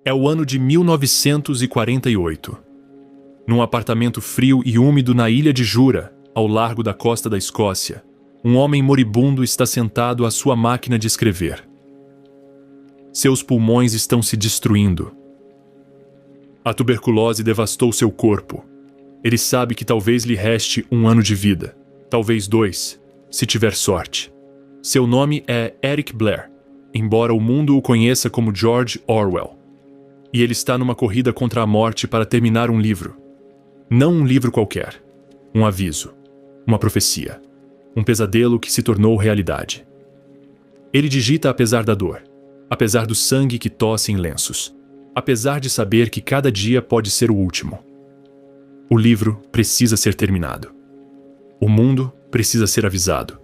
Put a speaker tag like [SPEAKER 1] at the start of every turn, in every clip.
[SPEAKER 1] É o ano de 1948. Num apartamento frio e úmido na ilha de Jura, ao largo da costa da Escócia, um homem moribundo está sentado à sua máquina de escrever. Seus pulmões estão se destruindo. A tuberculose devastou seu corpo. Ele sabe que talvez lhe reste 1 ano de vida, talvez 2, se tiver sorte. Seu nome é Eric Blair, embora o mundo o conheça como George Orwell. E ele está numa corrida contra a morte para terminar um livro. Não um livro qualquer. Um aviso. Uma profecia. Um pesadelo que se tornou realidade. Ele digita apesar da dor. Apesar do sangue que tosse em lenços. Apesar de saber que cada dia pode ser o último. O livro precisa ser terminado. O mundo precisa ser avisado.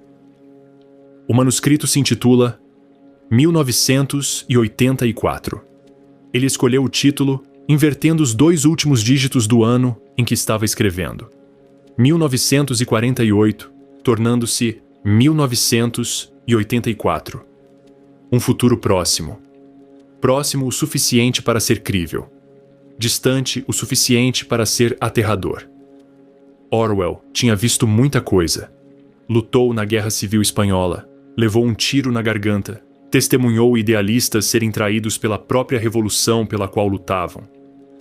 [SPEAKER 1] O manuscrito se intitula 1984. Ele escolheu o título invertendo os 2 últimos dígitos do ano em que estava escrevendo. 1948, tornando-se 1984. Um futuro próximo. Próximo o suficiente para ser crível. Distante o suficiente para ser aterrador. Orwell tinha visto muita coisa. Lutou na Guerra Civil Espanhola, levou um tiro na garganta, testemunhou idealistas serem traídos pela própria revolução pela qual lutavam.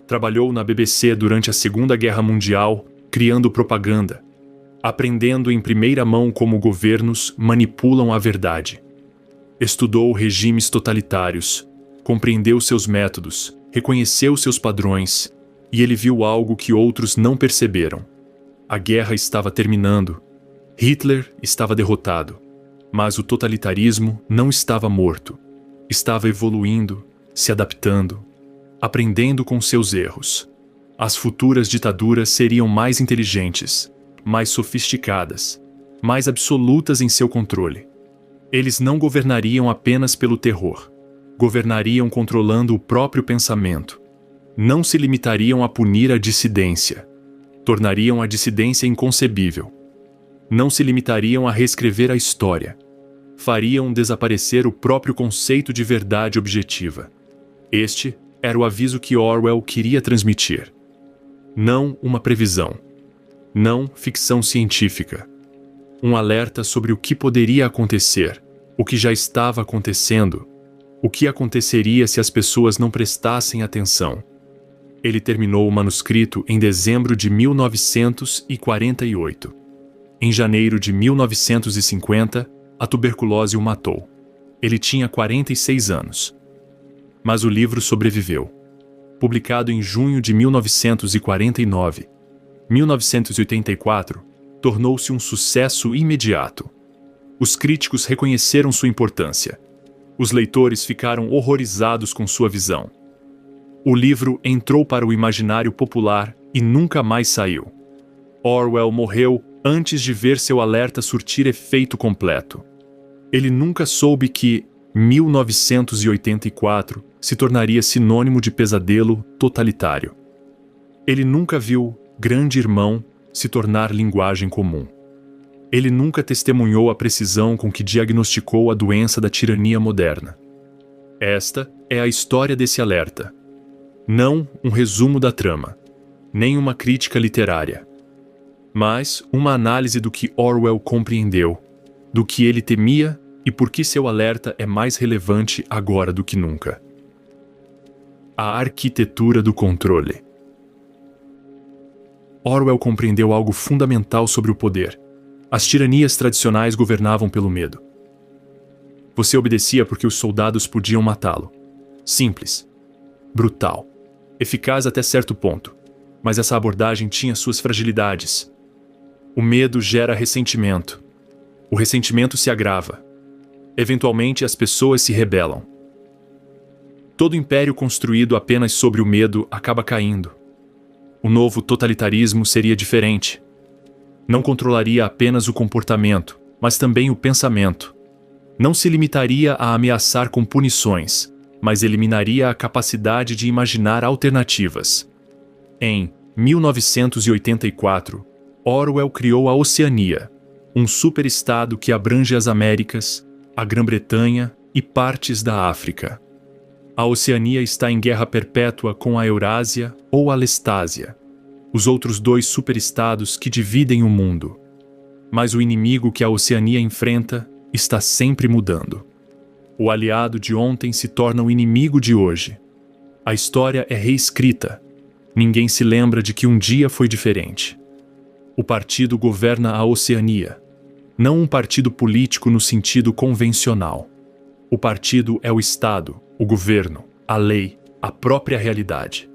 [SPEAKER 1] Trabalhou na BBC durante a Segunda Guerra Mundial, criando propaganda, aprendendo em primeira mão como governos manipulam a verdade. Estudou regimes totalitários, compreendeu seus métodos, reconheceu seus padrões, e ele viu algo que outros não perceberam. A guerra estava terminando. Hitler estava derrotado. Mas o totalitarismo não estava morto. Estava evoluindo, se adaptando, aprendendo com seus erros. As futuras ditaduras seriam mais inteligentes, mais sofisticadas, mais absolutas em seu controle. Eles não governariam apenas pelo terror. Governariam controlando o próprio pensamento. Não se limitariam a punir a dissidência. Tornariam a dissidência inconcebível. Não se limitariam a reescrever a história. Fariam desaparecer o próprio conceito de verdade objetiva. Este era o aviso que Orwell queria transmitir. Não uma previsão. Não ficção científica. Um alerta sobre o que poderia acontecer, o que já estava acontecendo, o que aconteceria se as pessoas não prestassem atenção. Ele terminou o manuscrito em dezembro de 1948. Em janeiro de 1950, a tuberculose o matou. Ele tinha 46 anos. Mas o livro sobreviveu. Publicado em junho de 1949, 1984 tornou-se um sucesso imediato. Os críticos reconheceram sua importância. Os leitores ficaram horrorizados com sua visão. O livro entrou para o imaginário popular e nunca mais saiu. Orwell morreu antes de ver seu alerta surtir efeito completo. Ele nunca soube que 1984 se tornaria sinônimo de pesadelo totalitário. Ele nunca viu Grande Irmão se tornar linguagem comum. Ele nunca testemunhou a precisão com que diagnosticou a doença da tirania moderna. Esta é a história desse alerta. Não um resumo da trama, nem uma crítica literária, mas uma análise do que Orwell compreendeu, do que ele temia e por que seu alerta é mais relevante agora do que nunca. A arquitetura do controle. Orwell compreendeu algo fundamental sobre o poder. As tiranias tradicionais governavam pelo medo. Você obedecia porque os soldados podiam matá-lo. Simples. Brutal. Eficaz até certo ponto. Mas essa abordagem tinha suas fragilidades. O medo gera ressentimento. O ressentimento se agrava. Eventualmente as pessoas se rebelam. Todo império construído apenas sobre o medo acaba caindo. O novo totalitarismo seria diferente. Não controlaria apenas o comportamento, mas também o pensamento. Não se limitaria a ameaçar com punições, mas eliminaria a capacidade de imaginar alternativas. Em 1984, Orwell criou a Oceania, um superestado que abrange as Américas, a Grã-Bretanha e partes da África. A Oceania está em guerra perpétua com a Eurásia ou a Lestásia, os outros dois superestados que dividem o mundo. Mas o inimigo que a Oceania enfrenta está sempre mudando. O aliado de ontem se torna o inimigo de hoje. A história é reescrita. Ninguém se lembra de que um dia foi diferente. O partido governa a Oceania, não um partido político no sentido convencional. O partido é o Estado, o governo, a lei, a própria realidade.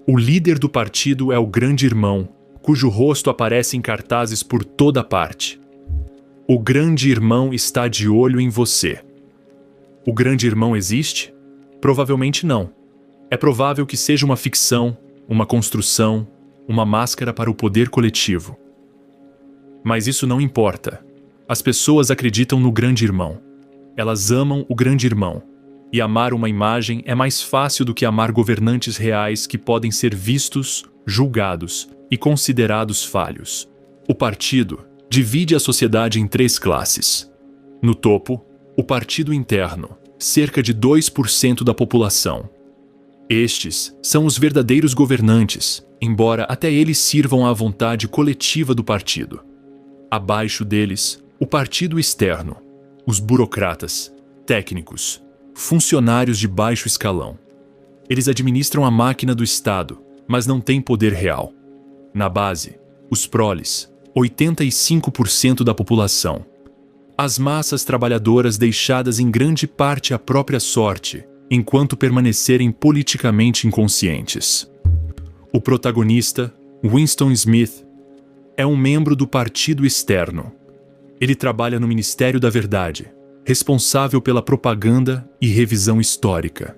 [SPEAKER 1] O líder do partido é o Grande Irmão, cujo rosto aparece em cartazes por toda parte. O Grande Irmão está de olho em você. O Grande Irmão existe? Provavelmente não. É provável que seja uma ficção, uma construção, uma máscara para o poder coletivo. Mas isso não importa. As pessoas acreditam no Grande Irmão. Elas amam o Grande Irmão. E amar uma imagem é mais fácil do que amar governantes reais que podem ser vistos, julgados e considerados falhos. O partido divide a sociedade em 3 classes. No topo, o partido interno, cerca de 2% da população. Estes são os verdadeiros governantes, embora até eles sirvam à vontade coletiva do partido. Abaixo deles, o partido externo, os burocratas, técnicos, funcionários de baixo escalão. Eles administram a máquina do Estado, mas não têm poder real. Na base, os proles, 85% da população. As massas trabalhadoras deixadas em grande parte à própria sorte, enquanto permanecerem politicamente inconscientes. O protagonista, Winston Smith, é um membro do partido externo. Ele trabalha no Ministério da Verdade, responsável pela propaganda e revisão histórica.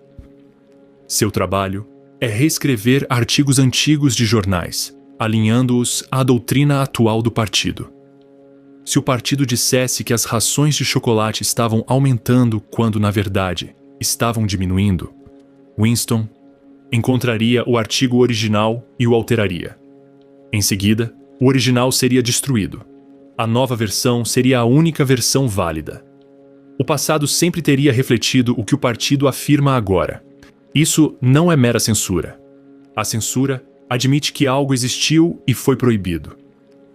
[SPEAKER 1] Seu trabalho é reescrever artigos antigos de jornais, alinhando-os à doutrina atual do partido. Se o partido dissesse que as rações de chocolate estavam aumentando quando, na verdade, estavam diminuindo, Winston encontraria o artigo original e o alteraria. Em seguida, o original seria destruído. A nova versão seria a única versão válida. O passado sempre teria refletido o que o partido afirma agora. Isso não é mera censura. A censura admite que algo existiu e foi proibido.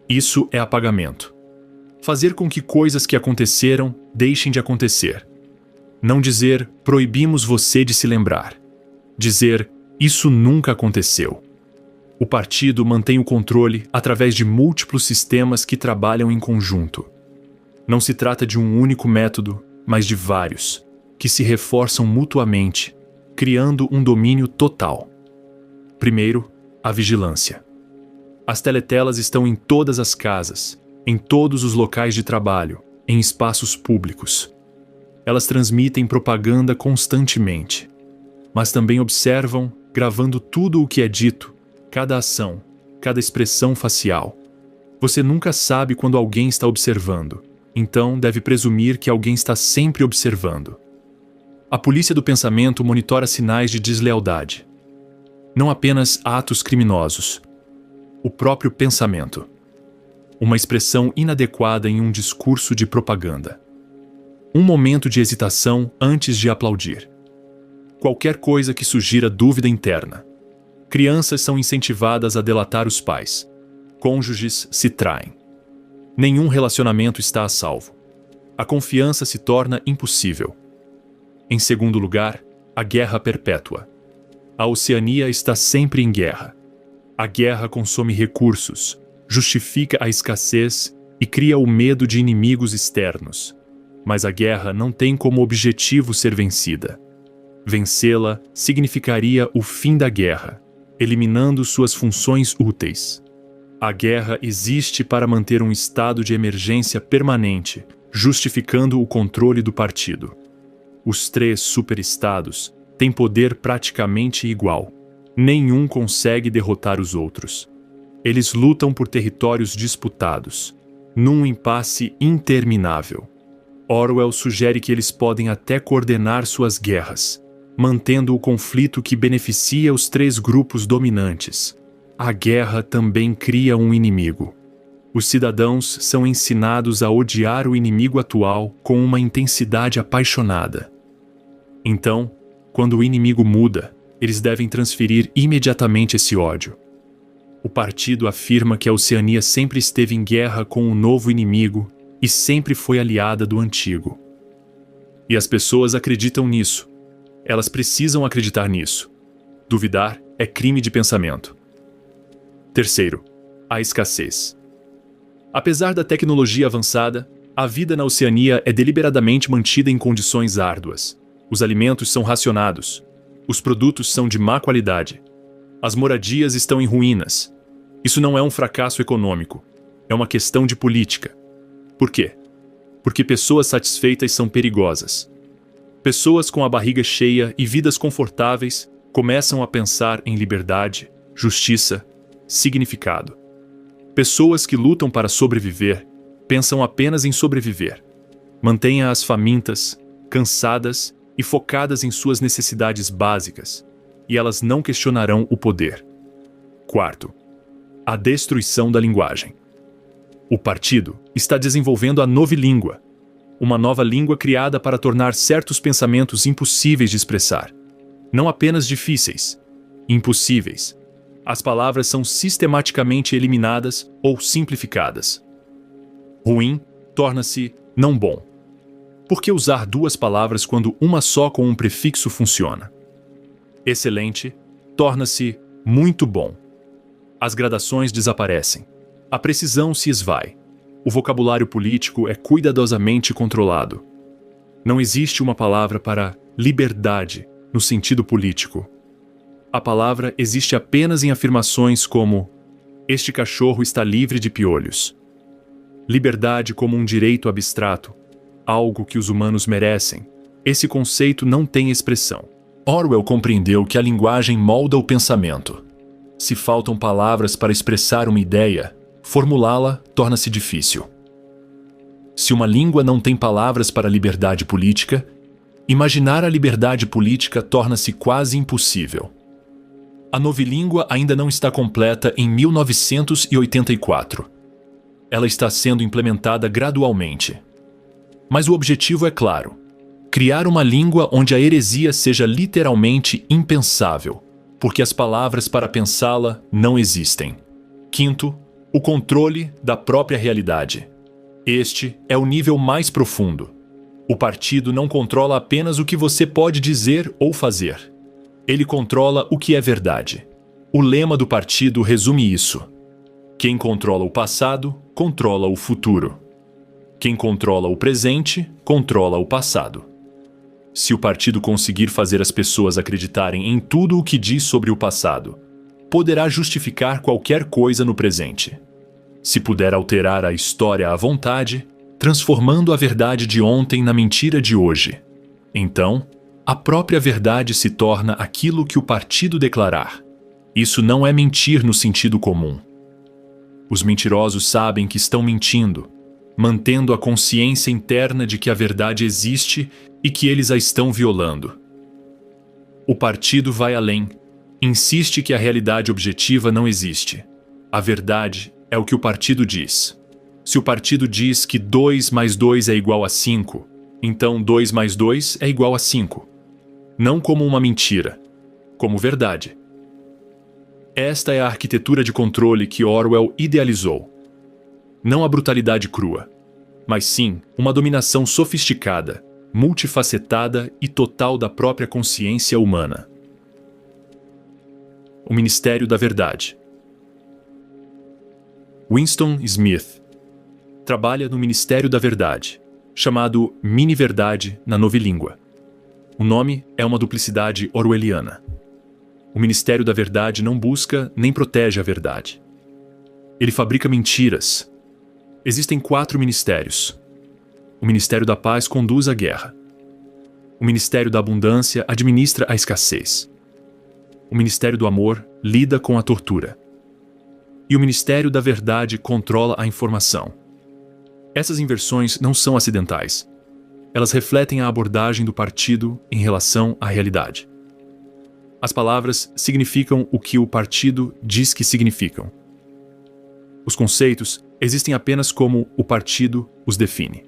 [SPEAKER 1] Isso é apagamento. Fazer com que coisas que aconteceram deixem de acontecer. Não dizer, proibimos você de se lembrar. Dizer, isso nunca aconteceu. O partido mantém o controle através de múltiplos sistemas que trabalham em conjunto. Não se trata de um único método, mas de vários, que se reforçam mutuamente, criando um domínio total. Primeiro, a vigilância. As teletelas estão em todas as casas, em todos os locais de trabalho, em espaços públicos. Elas transmitem propaganda constantemente, mas também observam, gravando tudo o que é dito, cada ação, cada expressão facial. Você nunca sabe quando alguém está observando, então deve presumir que alguém está sempre observando. A polícia do pensamento monitora sinais de deslealdade. Não apenas atos criminosos. O próprio pensamento. Uma expressão inadequada em um discurso de propaganda. Um momento de hesitação antes de aplaudir. Qualquer coisa que sugira dúvida interna. Crianças são incentivadas a delatar os pais. Cônjuges se traem. Nenhum relacionamento está a salvo. A confiança se torna impossível. Em segundo lugar, a guerra perpétua. A Oceania está sempre em guerra. A guerra consome recursos, justifica a escassez e cria o medo de inimigos externos. Mas a guerra não tem como objetivo ser vencida. Vencê-la significaria o fim da guerra, eliminando suas funções úteis. A guerra existe para manter um estado de emergência permanente, justificando o controle do partido. Os 3 superestados têm poder praticamente igual. Nenhum consegue derrotar os outros. Eles lutam por territórios disputados, num impasse interminável. Orwell sugere que eles podem até coordenar suas guerras, mantendo o conflito que beneficia os 3 grupos dominantes. A guerra também cria um inimigo. Os cidadãos são ensinados a odiar o inimigo atual com uma intensidade apaixonada. Então, Quando o inimigo muda, eles devem transferir imediatamente esse ódio. O partido afirma que a Oceania sempre esteve em guerra com um novo inimigo e sempre foi aliada do antigo. E as pessoas acreditam nisso. Elas precisam acreditar nisso. Duvidar é crime de pensamento. Terceiro, a escassez. Apesar da tecnologia avançada, a vida na Oceania é deliberadamente mantida em condições árduas. Os alimentos são racionados. Os produtos são de má qualidade. As moradias estão em ruínas. Isso não é um fracasso econômico. É uma questão de política. Por quê? Porque pessoas satisfeitas são perigosas. Pessoas com a barriga cheia e vidas confortáveis começam a pensar em liberdade, justiça, significado. Pessoas que lutam para sobreviver pensam apenas em sobreviver. Mantenha-as famintas, cansadas e focadas em suas necessidades básicas, e elas não questionarão o poder. Quarto, a destruição da linguagem. O partido está desenvolvendo a novilíngua, uma nova língua criada para tornar certos pensamentos impossíveis de expressar. Não apenas difíceis, impossíveis. As palavras são sistematicamente eliminadas ou simplificadas. Ruim torna-se não bom. Por que usar duas palavras quando uma só com um prefixo funciona? Excelente torna-se muito bom. As gradações desaparecem. A precisão se esvai. O vocabulário político é cuidadosamente controlado. Não existe uma palavra para liberdade no sentido político. A palavra existe apenas em afirmações como: este cachorro está livre de piolhos. Liberdade como um direito abstrato, algo que os humanos merecem. Esse conceito não tem expressão. Orwell compreendeu que a linguagem molda o pensamento. Se faltam palavras para expressar uma ideia, formulá-la torna-se difícil. Se uma língua não tem palavras para liberdade política, imaginar a liberdade política torna-se quase impossível. A novilíngua ainda não está completa em 1984. Ela está sendo implementada gradualmente. Mas o objetivo é claro: criar uma língua onde a heresia seja literalmente impensável, porque as palavras para pensá-la não existem. Quinto, o controle da própria realidade. Este é o nível mais profundo. O partido não controla apenas o que você pode dizer ou fazer. Ele controla o que é verdade. O lema do partido resume isso: quem controla o passado, controla o futuro. Quem controla o presente, controla o passado. Se o partido conseguir fazer as pessoas acreditarem em tudo o que diz sobre o passado, poderá justificar qualquer coisa no presente. Se puder alterar a história à vontade, transformando a verdade de ontem na mentira de hoje, então, a própria verdade se torna aquilo que o partido declarar. Isso não é mentir no sentido comum. Os mentirosos sabem que estão mentindo, mantendo a consciência interna de que a verdade existe e que eles a estão violando. O partido vai além. Insiste que a realidade objetiva não existe. A verdade é o que o partido diz. Se o partido diz que 2 mais 2 é igual a 5, então 2 mais 2 é igual a 5. Não como uma mentira, como verdade. Esta é a arquitetura de controle que Orwell idealizou. Não a brutalidade crua, mas sim uma dominação sofisticada, multifacetada e total da própria consciência humana. O Ministério da Verdade. Winston Smith trabalha no Ministério da Verdade, chamado Mini-Verdade na novilíngua. O nome é uma duplicidade orwelliana. O Ministério da Verdade não busca nem protege a verdade. Ele fabrica mentiras. Existem 4 ministérios. O Ministério da Paz conduz a guerra. O Ministério da Abundância administra a escassez. O Ministério do Amor lida com a tortura. E o Ministério da Verdade controla a informação. Essas inversões não são acidentais. Elas refletem a abordagem do partido em relação à realidade. As palavras significam o que o partido diz que significam. Os conceitos existem apenas como o partido os define.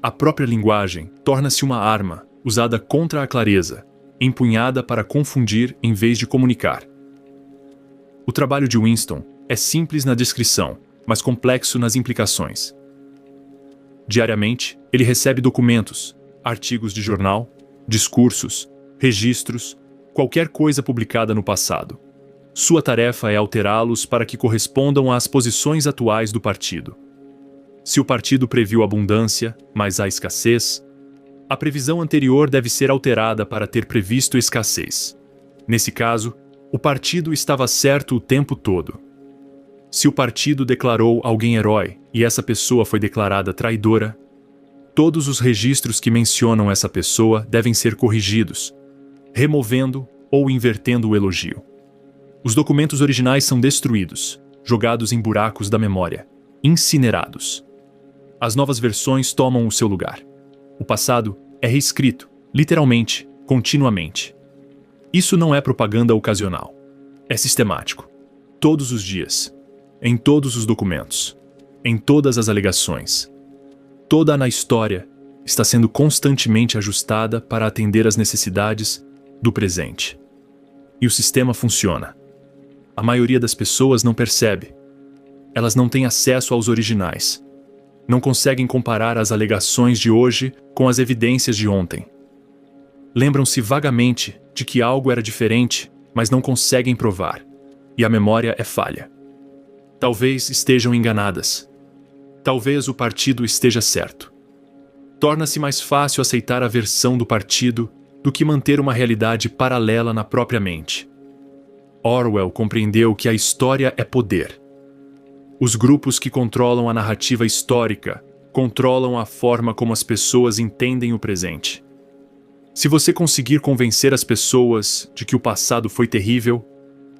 [SPEAKER 1] A própria linguagem torna-se uma arma usada contra a clareza, empunhada para confundir em vez de comunicar. O trabalho de Winston é simples na descrição, mas complexo nas implicações. Diariamente, ele recebe documentos, artigos de jornal, discursos, registros, qualquer coisa publicada no passado. Sua tarefa é alterá-los para que correspondam às posições atuais do partido. Se o partido previu abundância, mas há escassez, a previsão anterior deve ser alterada para ter previsto escassez. Nesse caso, o partido estava certo o tempo todo. Se o partido declarou alguém herói e essa pessoa foi declarada traidora, todos os registros que mencionam essa pessoa devem ser corrigidos, removendo ou invertendo o elogio. Os documentos originais são destruídos, jogados em buracos da memória, incinerados. As novas versões tomam o seu lugar. O passado é reescrito, literalmente, continuamente. Isso não é propaganda ocasional. É sistemático. Todos os dias. Em todos os documentos. Em todas as alegações. Toda a história está sendo constantemente ajustada para atender às necessidades do presente. E o sistema funciona. A maioria das pessoas não percebe. Elas não têm acesso aos originais. Não conseguem comparar as alegações de hoje com as evidências de ontem. Lembram-se vagamente de que algo era diferente, mas não conseguem provar. E a memória é falha. Talvez estejam enganadas. Talvez o partido esteja certo. Torna-se mais fácil aceitar a versão do partido do que manter uma realidade paralela na própria mente. Orwell compreendeu que a história é poder. Os grupos que controlam a narrativa histórica controlam a forma como as pessoas entendem o presente. Se você conseguir convencer as pessoas de que o passado foi terrível,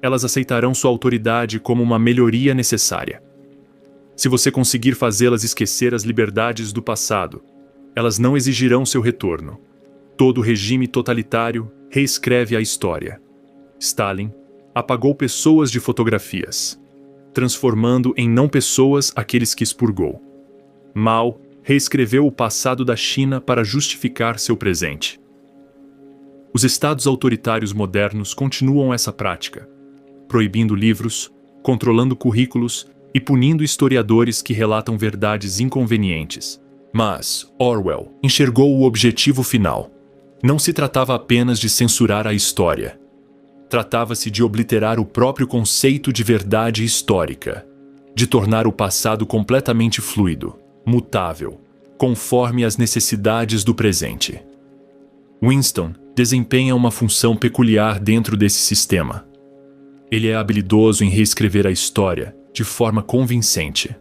[SPEAKER 1] elas aceitarão sua autoridade como uma melhoria necessária. Se você conseguir fazê-las esquecer as liberdades do passado, elas não exigirão seu retorno. Todo regime totalitário reescreve a história. Stalin apagou pessoas de fotografias, transformando em não pessoas aqueles que expurgou. Mao reescreveu o passado da China para justificar seu presente. Os estados autoritários modernos continuam essa prática, proibindo livros, controlando currículos e punindo historiadores que relatam verdades inconvenientes. Mas Orwell enxergou o objetivo final. Não se tratava apenas de censurar a história. Tratava-se de obliterar o próprio conceito de verdade histórica, de tornar o passado completamente fluido, mutável, conforme as necessidades do presente. Winston desempenha uma função peculiar dentro desse sistema. Ele é habilidoso em reescrever a história de forma convincente.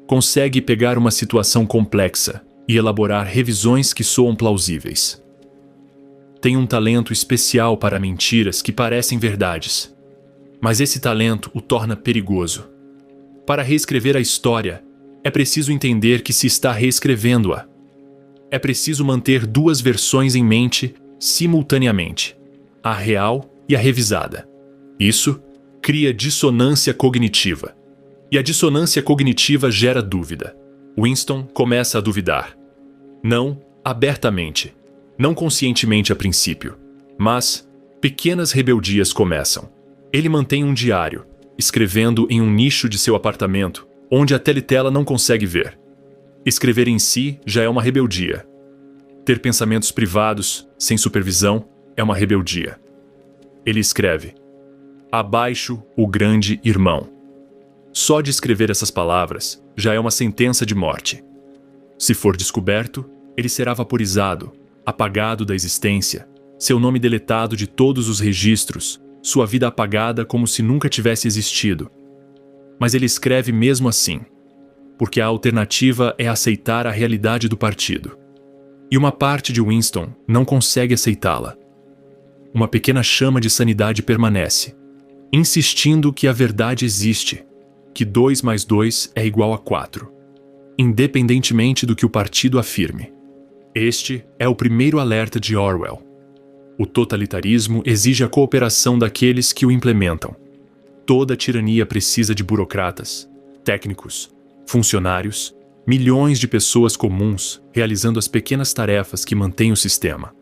[SPEAKER 1] Consegue pegar uma situação complexa e elaborar revisões que soam plausíveis. Tem um talento especial para mentiras que parecem verdades, mas esse talento o torna perigoso. Para reescrever a história, é preciso entender que se está reescrevendo-a. É preciso manter duas versões em mente simultaneamente, a real e a revisada. Isso cria dissonância cognitiva. E a dissonância cognitiva gera dúvida. Winston começa a duvidar. Não abertamente, não conscientemente a princípio, mas pequenas rebeldias começam. Ele mantém um diário, escrevendo em um nicho de seu apartamento, onde a teletela não consegue ver. Escrever em si já é uma rebeldia. Ter pensamentos privados, sem supervisão, é uma rebeldia. Ele escreve: abaixo o grande irmão. Só de escrever essas palavras já é uma sentença de morte. Se for descoberto, ele será vaporizado, apagado da existência, seu nome deletado de todos os registros, sua vida apagada como se nunca tivesse existido. Mas ele escreve mesmo assim, porque a alternativa é aceitar a realidade do partido. E uma parte de Winston não consegue aceitá-la. Uma pequena chama de sanidade permanece, insistindo que a verdade existe, que 2 mais 2 é igual a 4, independentemente do que o partido afirme. Este é o primeiro alerta de Orwell. O totalitarismo exige a cooperação daqueles que o implementam. Toda tirania precisa de burocratas, técnicos, funcionários, milhões de pessoas comuns realizando as pequenas tarefas que mantêm o sistema.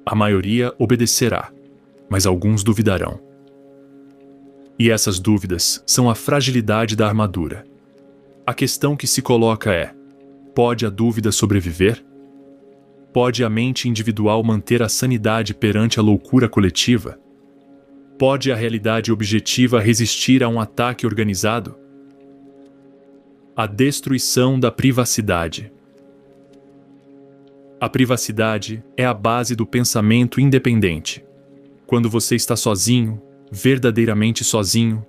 [SPEAKER 1] A maioria obedecerá, mas alguns duvidarão. E essas dúvidas são a fragilidade da armadura. A questão que se coloca é: pode a dúvida sobreviver? Pode a mente individual manter a sanidade perante a loucura coletiva? Pode a realidade objetiva resistir a um ataque organizado? A destruição da privacidade. A privacidade é a base do pensamento independente. Quando você está sozinho, verdadeiramente sozinho,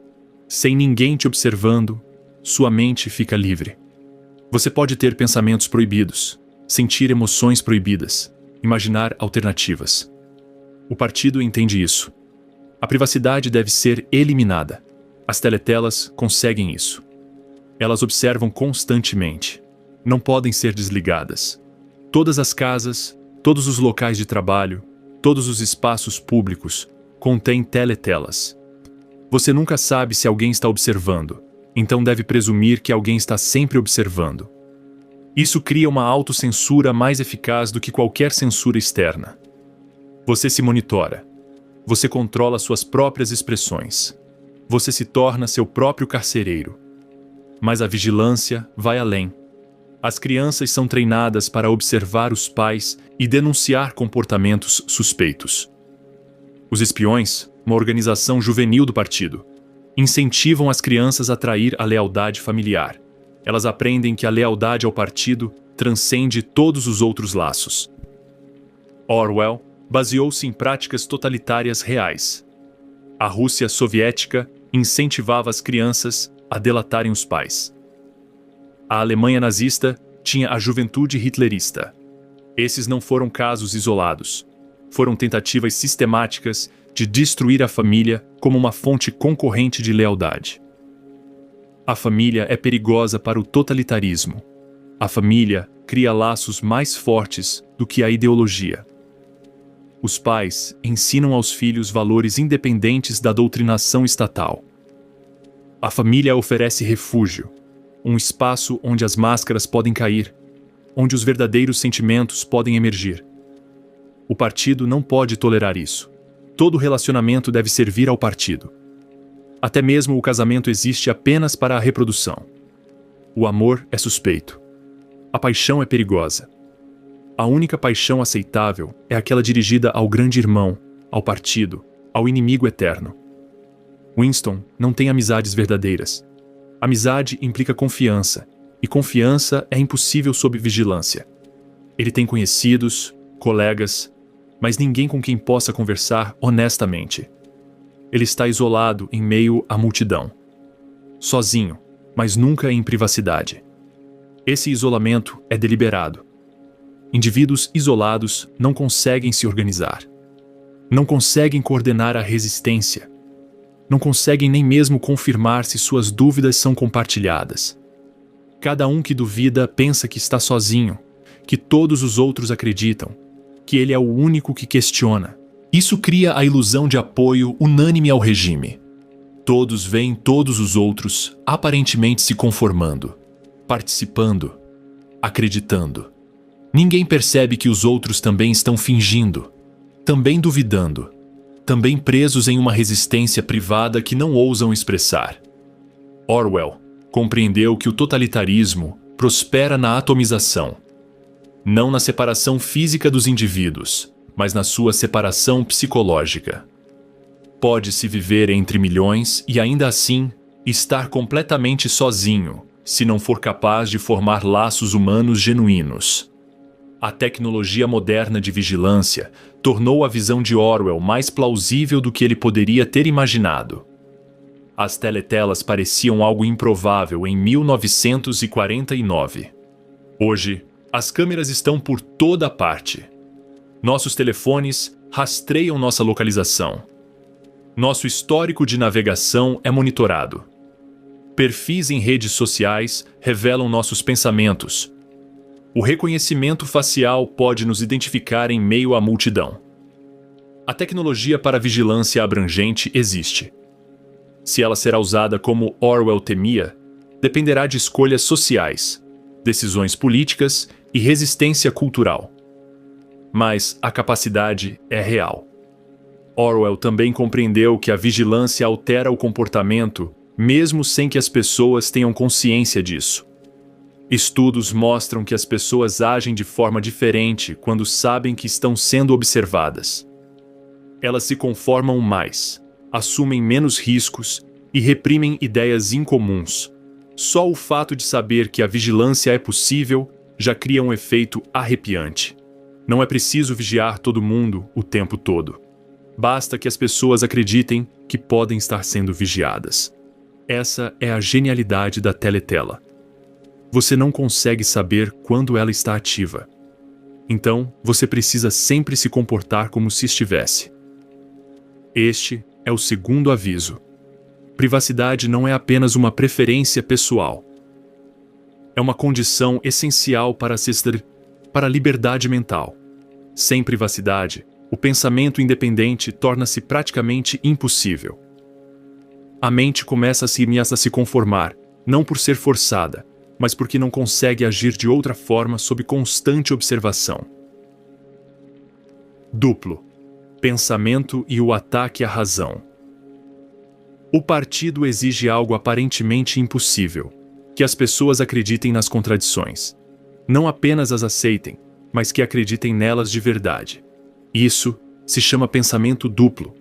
[SPEAKER 1] sem ninguém te observando, sua mente fica livre. Você pode ter pensamentos proibidos, sentir emoções proibidas, imaginar alternativas. O partido entende isso. A privacidade deve ser eliminada. As teletelas conseguem isso. Elas observam constantemente. Não podem ser desligadas. Todas as casas, todos os locais de trabalho, todos os espaços públicos contêm teletelas. Você nunca sabe se alguém está observando, então deve presumir que alguém está sempre observando. Isso cria uma autocensura mais eficaz do que qualquer censura externa. Você se monitora. Você controla suas próprias expressões. Você se torna seu próprio carcereiro. Mas a vigilância vai além. As crianças são treinadas para observar os pais e denunciar comportamentos suspeitos. Os espiões, uma organização juvenil do partido, incentivam as crianças a trair a lealdade familiar. Elas aprendem que a lealdade ao partido transcende todos os outros laços. Orwell baseou-se em práticas totalitárias reais. A Rússia soviética incentivava as crianças a delatarem os pais. A Alemanha nazista tinha a juventude hitlerista. Esses não foram casos isolados. Foram tentativas sistemáticas de destruir a família como uma fonte concorrente de lealdade. A família é perigosa para o totalitarismo. A família cria laços mais fortes do que a ideologia. Os pais ensinam aos filhos valores independentes da doutrinação estatal. A família oferece refúgio, um espaço onde as máscaras podem cair, onde os verdadeiros sentimentos podem emergir. O partido não pode tolerar isso. Todo relacionamento deve servir ao partido. Até mesmo o casamento existe apenas para a reprodução. O amor é suspeito. A paixão é perigosa. A única paixão aceitável é aquela dirigida ao grande irmão, ao partido, ao inimigo eterno. Winston não tem amizades verdadeiras. Amizade implica confiança, e confiança é impossível sob vigilância. Ele tem conhecidos, colegas, mas ninguém com quem possa conversar honestamente. Ele está isolado em meio à multidão. Sozinho, mas nunca em privacidade. Esse isolamento é deliberado. Indivíduos isolados não conseguem se organizar. Não conseguem coordenar a resistência. Não conseguem nem mesmo confirmar se suas dúvidas são compartilhadas. Cada um que duvida pensa que está sozinho, que todos os outros acreditam, que ele é o único que questiona. Isso cria a ilusão de apoio unânime ao regime. Todos veem todos os outros aparentemente se conformando, participando, acreditando. Ninguém percebe que os outros também estão fingindo, também duvidando, também presos em uma resistência privada que não ousam expressar. Orwell compreendeu que o totalitarismo prospera na atomização, não na separação física dos indivíduos, mas na sua separação psicológica. Pode-se viver entre milhões e ainda assim estar completamente sozinho, se não for capaz de formar laços humanos genuínos. A tecnologia moderna de vigilância tornou a visão de Orwell mais plausível do que ele poderia ter imaginado. As teletelas pareciam algo improvável em 1949. Hoje, as câmeras estão por toda parte. Nossos telefones rastreiam nossa localização. Nosso histórico de navegação é monitorado. Perfis em redes sociais revelam nossos pensamentos. O reconhecimento facial pode nos identificar em meio à multidão. A tecnologia para vigilância abrangente existe. Se ela será usada como Orwell temia, dependerá de escolhas sociais. decisões políticas e resistência cultural. Mas a capacidade é real. Orwell também compreendeu que a vigilância altera o comportamento, mesmo sem que as pessoas tenham consciência disso. Estudos mostram que as pessoas agem de forma diferente quando sabem que estão sendo observadas. Elas se conformam mais, assumem menos riscos e reprimem ideias incomuns. Só o fato de saber que a vigilância é possível já cria um efeito arrepiante. Não é preciso vigiar todo mundo o tempo todo. Basta que as pessoas acreditem que podem estar sendo vigiadas. Essa é a genialidade da teletela. Você não consegue saber quando ela está ativa. Então, você precisa sempre se comportar como se estivesse. Este é o segundo aviso. Privacidade não é apenas uma preferência pessoal. É uma condição essencial para a liberdade mental. Sem privacidade, o pensamento independente torna-se praticamente impossível. A mente começa a se conformar, não por ser forçada, mas porque não consegue agir de outra forma sob constante observação. Duplo: pensamento e o ataque à razão. O partido exige algo aparentemente impossível: que as pessoas acreditem nas contradições. Não apenas as aceitem, mas que acreditem nelas de verdade. Isso se chama pensamento duplo.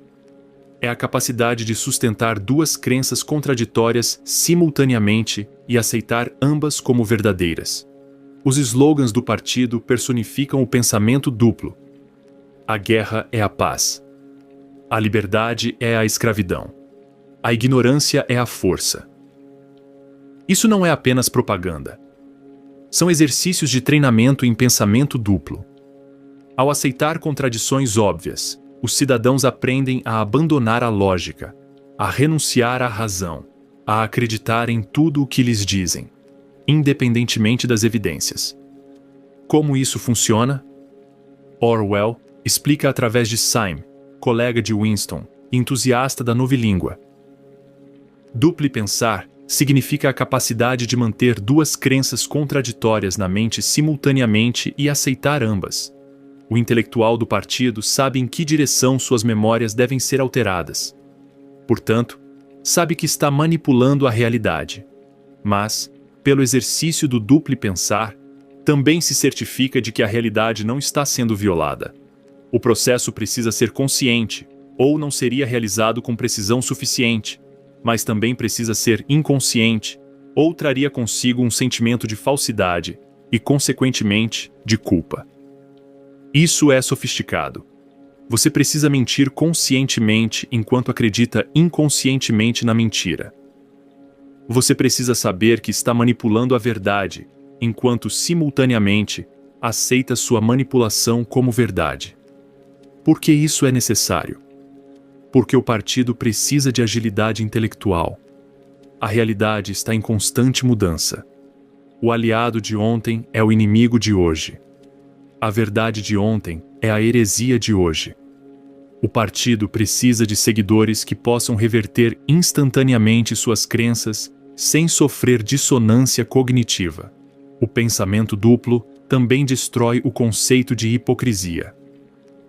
[SPEAKER 1] É a capacidade de sustentar duas crenças contraditórias simultaneamente e aceitar ambas como verdadeiras. Os slogans do partido personificam o pensamento duplo. A guerra é a paz. A liberdade é a escravidão. A ignorância é a força. Isso não é apenas propaganda. São exercícios de treinamento em pensamento duplo. Ao aceitar contradições óbvias, os cidadãos aprendem a abandonar a lógica, a renunciar à razão, a acreditar em tudo o que lhes dizem, independentemente das evidências. Como isso funciona? Orwell explica através de Syme, colega de Winston, entusiasta da novilíngua. Duplo pensar significa a capacidade de manter duas crenças contraditórias na mente simultaneamente e aceitar ambas. O intelectual do partido sabe em que direção suas memórias devem ser alteradas. Portanto, sabe que está manipulando a realidade. Mas, pelo exercício do duplo pensar, também se certifica de que a realidade não está sendo violada. O processo precisa ser consciente, ou não seria realizado com precisão suficiente, mas também precisa ser inconsciente, ou traria consigo um sentimento de falsidade e, consequentemente, de culpa. Isso é sofisticado. Você precisa mentir conscientemente enquanto acredita inconscientemente na mentira. Você precisa saber que está manipulando a verdade, enquanto simultaneamente aceita sua manipulação como verdade. Por que isso é necessário? Porque o partido precisa de agilidade intelectual. A realidade está em constante mudança. O aliado de ontem é o inimigo de hoje. A verdade de ontem é a heresia de hoje. O partido precisa de seguidores que possam reverter instantaneamente suas crenças sem sofrer dissonância cognitiva. O pensamento duplo também destrói o conceito de hipocrisia.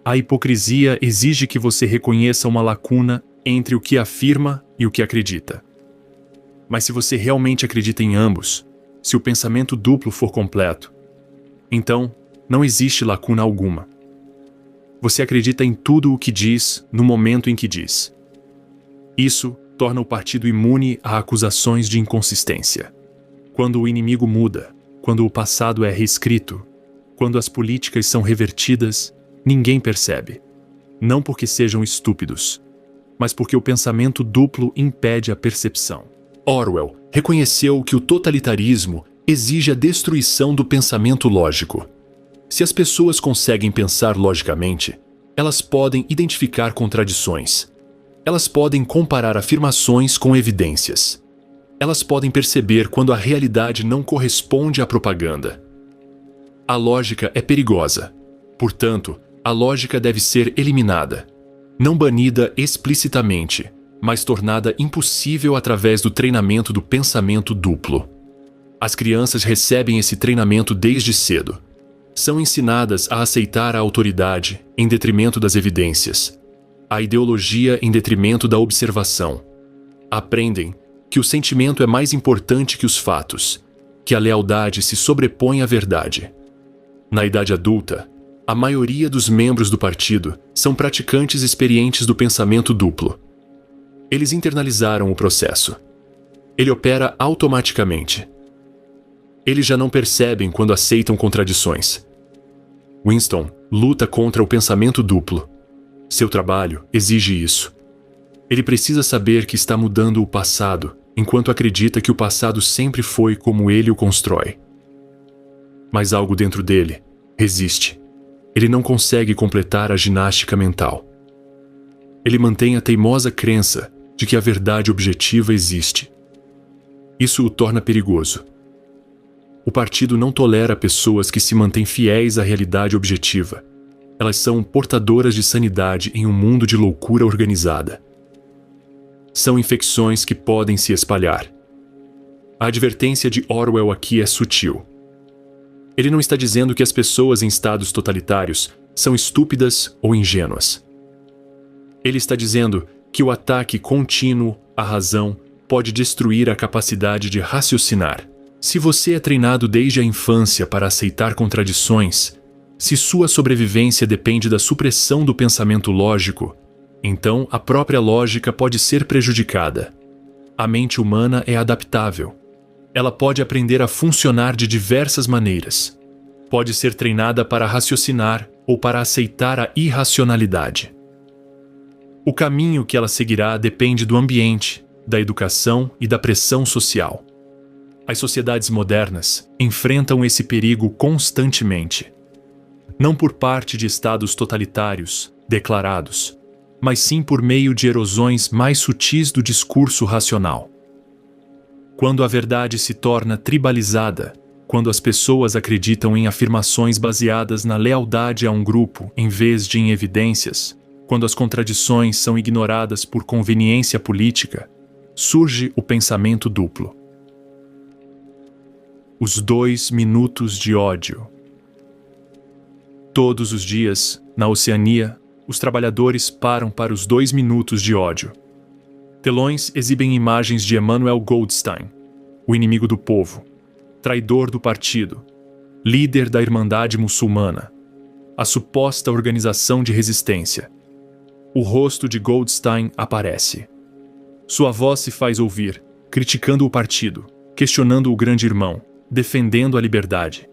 [SPEAKER 1] A hipocrisia exige que você reconheça uma lacuna entre o que afirma e o que acredita. Mas se você realmente acredita em ambos, se o pensamento duplo for completo, então não existe lacuna alguma. Você acredita em tudo o que diz no momento em que diz. Isso torna o partido imune a acusações de inconsistência. Quando o inimigo muda, quando o passado é reescrito, quando as políticas são revertidas, ninguém percebe. Não porque sejam estúpidos, mas porque o pensamento duplo impede a percepção. Orwell reconheceu que o totalitarismo exige a destruição do pensamento lógico. Se as pessoas conseguem pensar logicamente, elas podem identificar contradições. Elas podem comparar afirmações com evidências. Elas podem perceber quando a realidade não corresponde à propaganda. A lógica é perigosa. Portanto, a lógica deve ser eliminada. Não banida explicitamente, mas tornada impossível através do treinamento do pensamento duplo. As crianças recebem esse treinamento desde cedo. São ensinadas a aceitar a autoridade em detrimento das evidências, a ideologia em detrimento da observação. Aprendem que o sentimento é mais importante que os fatos, que a lealdade se sobrepõe à verdade. Na idade adulta, a maioria dos membros do partido são praticantes experientes do pensamento duplo. Eles internalizaram o processo. Ele opera automaticamente. Eles já não percebem quando aceitam contradições. Winston luta contra o pensamento duplo. Seu trabalho exige isso. Ele precisa saber que está mudando o passado, enquanto acredita que o passado sempre foi como ele o constrói. Mas algo dentro dele resiste. Ele não consegue completar a ginástica mental. Ele mantém a teimosa crença de que a verdade objetiva existe. Isso o torna perigoso. O partido não tolera pessoas que se mantêm fiéis à realidade objetiva. Elas são portadoras de sanidade em um mundo de loucura organizada. São infecções que podem se espalhar. A advertência de Orwell aqui é sutil. Ele não está dizendo que as pessoas em estados totalitários são estúpidas ou ingênuas. Ele está dizendo que o ataque contínuo à razão pode destruir a capacidade de raciocinar. Se você é treinado desde a infância para aceitar contradições, se sua sobrevivência depende da supressão do pensamento lógico, então a própria lógica pode ser prejudicada. A mente humana é adaptável. Ela pode aprender a funcionar de diversas maneiras. Pode ser treinada para raciocinar ou para aceitar a irracionalidade. O caminho que ela seguirá depende do ambiente, da educação e da pressão social. As sociedades modernas enfrentam esse perigo constantemente. Não por parte de estados totalitários, declarados, mas sim por meio de erosões mais sutis do discurso racional. Quando a verdade se torna tribalizada, quando as pessoas acreditam em afirmações baseadas na lealdade a um grupo em vez de em evidências, quando as contradições são ignoradas por conveniência política, surge o pensamento duplo. Os 2 minutos de ódio. Todos os dias, na Oceania, os trabalhadores param para os 2 minutos de ódio. Telões exibem imagens de Emmanuel Goldstein, o inimigo do povo, traidor do partido, líder da Irmandade Muçulmana, a suposta organização de resistência. O rosto de Goldstein aparece. Sua voz se faz ouvir, criticando o partido, questionando o grande irmão, defendendo a liberdade.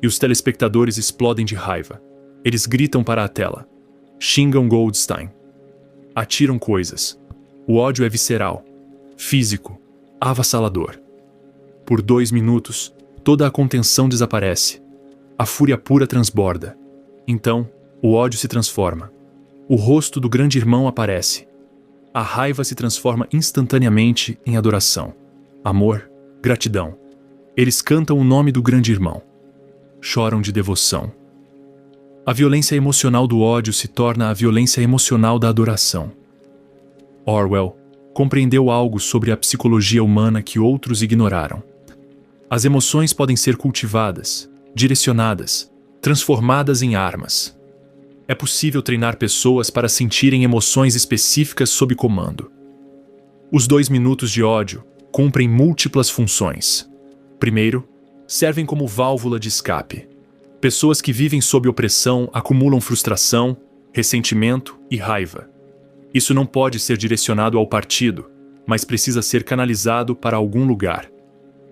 [SPEAKER 1] E os telespectadores explodem de raiva. Eles gritam para a tela. Xingam Goldstein. Atiram coisas. O ódio é visceral, físico, avassalador. Por 2 minutos, toda a contenção desaparece. A fúria pura transborda. Então, o ódio se transforma. O rosto do grande irmão aparece. A raiva se transforma instantaneamente em adoração, amor, gratidão. Eles cantam o nome do grande irmão. Choram de devoção. A violência emocional do ódio se torna a violência emocional da adoração. Orwell compreendeu algo sobre a psicologia humana que outros ignoraram. As emoções podem ser cultivadas, direcionadas, transformadas em armas. É possível treinar pessoas para sentirem emoções específicas sob comando. Os 2 minutos de ódio cumprem múltiplas funções. Primeiro, servem como válvula de escape. Pessoas que vivem sob opressão acumulam frustração, ressentimento e raiva. Isso não pode ser direcionado ao partido, mas precisa ser canalizado para algum lugar.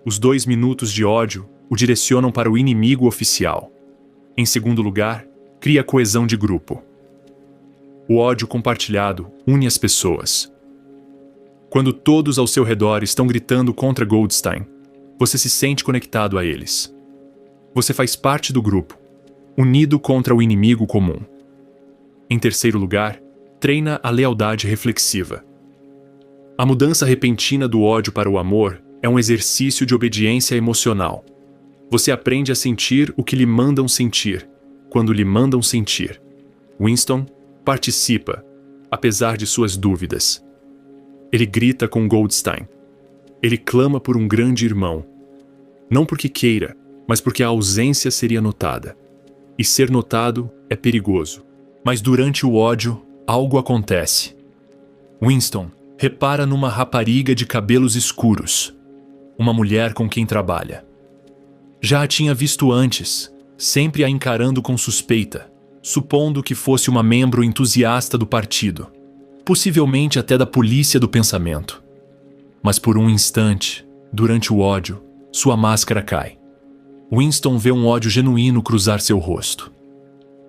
[SPEAKER 1] Os 2 minutos de ódio o direcionam para o inimigo oficial. Em segundo lugar, cria coesão de grupo. O ódio compartilhado une as pessoas. Quando todos ao seu redor estão gritando contra Goldstein, você se sente conectado a eles. Você faz parte do grupo, unido contra o inimigo comum. Em terceiro lugar, treina a lealdade reflexiva. A mudança repentina do ódio para o amor é um exercício de obediência emocional. Você aprende a sentir o que lhe mandam sentir, quando lhe mandam sentir. Winston participa, apesar de suas dúvidas. Ele grita com Goldstein. Ele clama por um grande irmão. Não porque queira, mas porque a ausência seria notada. E ser notado é perigoso. Mas durante o ódio, algo acontece. Winston repara numa rapariga de cabelos escuros, uma mulher com quem trabalha. Já a tinha visto antes, sempre a encarando com suspeita, supondo que fosse uma membro entusiasta do partido, possivelmente até da polícia do pensamento. Mas por um instante, durante o ódio, sua máscara cai. Winston vê um ódio genuíno cruzar seu rosto.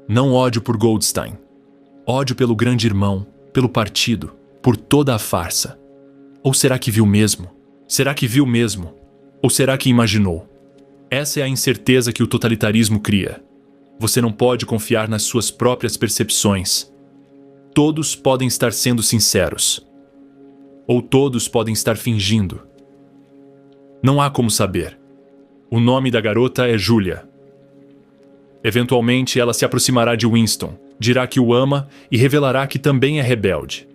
[SPEAKER 1] Não ódio por Goldstein. Ódio pelo grande irmão, pelo partido, por toda a farsa. Ou será que viu mesmo? Será que viu mesmo? Ou será que imaginou? Essa é a incerteza que o totalitarismo cria. Você não pode confiar nas suas próprias percepções. Todos podem estar sendo sinceros. Ou todos podem estar fingindo. Não há como saber. O nome da garota é Julia. Eventualmente, ela se aproximará de Winston, dirá que o ama e revelará que também é rebelde.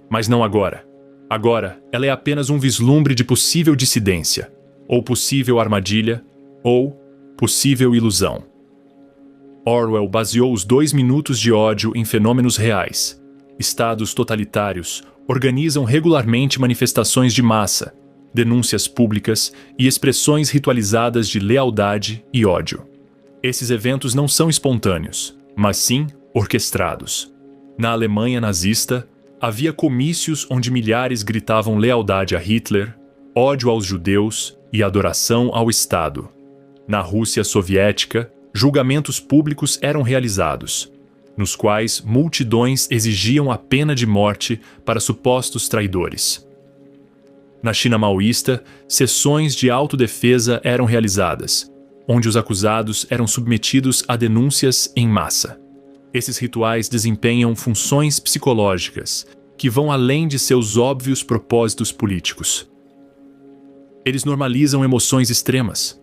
[SPEAKER 1] Mas não agora. Agora, ela é apenas um vislumbre de possível dissidência, ou possível armadilha, ou possível ilusão. Orwell baseou os 2 minutos de ódio em fenômenos reais. Estados totalitários organizam regularmente manifestações de massa, denúncias públicas e expressões ritualizadas de lealdade e ódio. Esses eventos não são espontâneos, mas sim orquestrados. Na Alemanha nazista, havia comícios onde milhares gritavam lealdade a Hitler, ódio aos judeus e adoração ao Estado. Na Rússia soviética, julgamentos públicos eram realizados, nos quais multidões exigiam a pena de morte para supostos traidores. Na China maoísta, sessões de autodefesa eram realizadas, onde os acusados eram submetidos a denúncias em massa. Esses rituais desempenham funções psicológicas que vão além de seus óbvios propósitos políticos. Eles normalizam emoções extremas.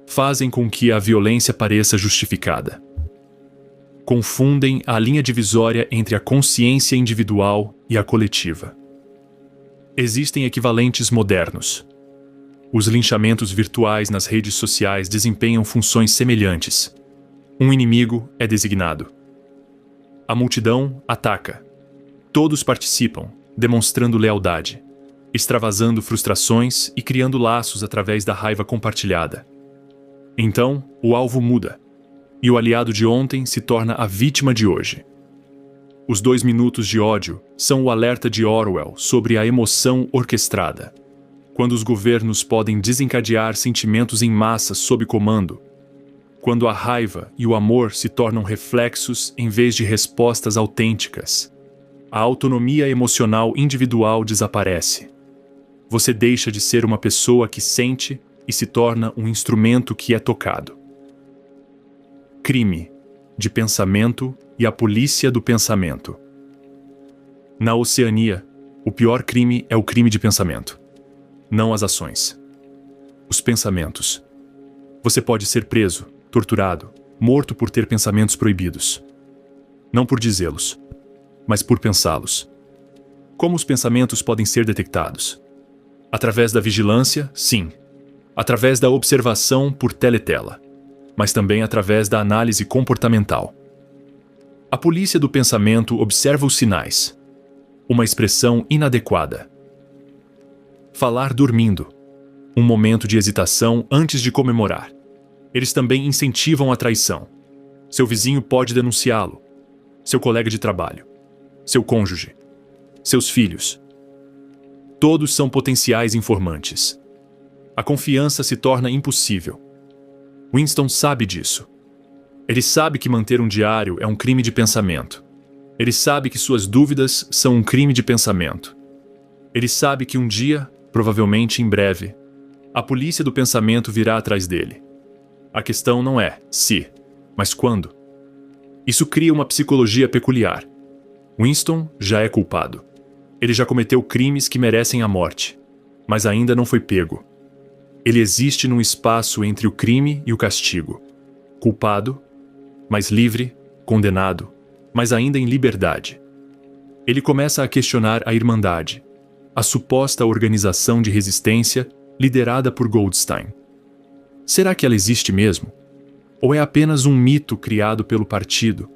[SPEAKER 1] Fazem com que a violência pareça justificada. Confundem a linha divisória entre a consciência individual e a coletiva. Existem equivalentes modernos. Os linchamentos virtuais nas redes sociais desempenham funções semelhantes. Um inimigo é designado. A multidão ataca. Todos participam, demonstrando lealdade, extravasando frustrações e criando laços através da raiva compartilhada. Então, o alvo muda, e o aliado de ontem se torna a vítima de hoje. Os 2 minutos de ódio são o alerta de Orwell sobre a emoção orquestrada. Quando os governos podem desencadear sentimentos em massa sob comando, quando a raiva e o amor se tornam reflexos em vez de respostas autênticas, a autonomia emocional individual desaparece. Você deixa de ser uma pessoa que sente e se torna um instrumento que é tocado. Crime, de pensamento e a polícia do pensamento. Na Oceania, o pior crime é o crime de pensamento. Não as ações. Os pensamentos. Você pode ser preso, torturado, morto por ter pensamentos proibidos. Não por dizê-los, mas por pensá-los. Como os pensamentos podem ser detectados? Através da vigilância, sim. Através da observação por teletela, mas também através da análise comportamental. A polícia do pensamento observa os sinais. Uma expressão inadequada. Falar dormindo. Um momento de hesitação antes de comemorar. Eles também incentivam a traição. Seu vizinho pode denunciá-lo. Seu colega de trabalho. Seu cônjuge. Seus filhos. Todos são potenciais informantes. A confiança se torna impossível. Winston sabe disso. Ele sabe que manter um diário é um crime de pensamento. Ele sabe que suas dúvidas são um crime de pensamento. Ele sabe que um dia, provavelmente em breve, a polícia do pensamento virá atrás dele. A questão não é se, mas quando. Isso cria uma psicologia peculiar. Winston já é culpado. Ele já cometeu crimes que merecem a morte, mas ainda não foi pego. Ele existe num espaço entre o crime e o castigo. Culpado, mas livre, condenado, mas ainda em liberdade. Ele começa a questionar a Irmandade, a suposta organização de resistência liderada por Goldstein. Será que ela existe mesmo? Ou é apenas um mito criado pelo partido?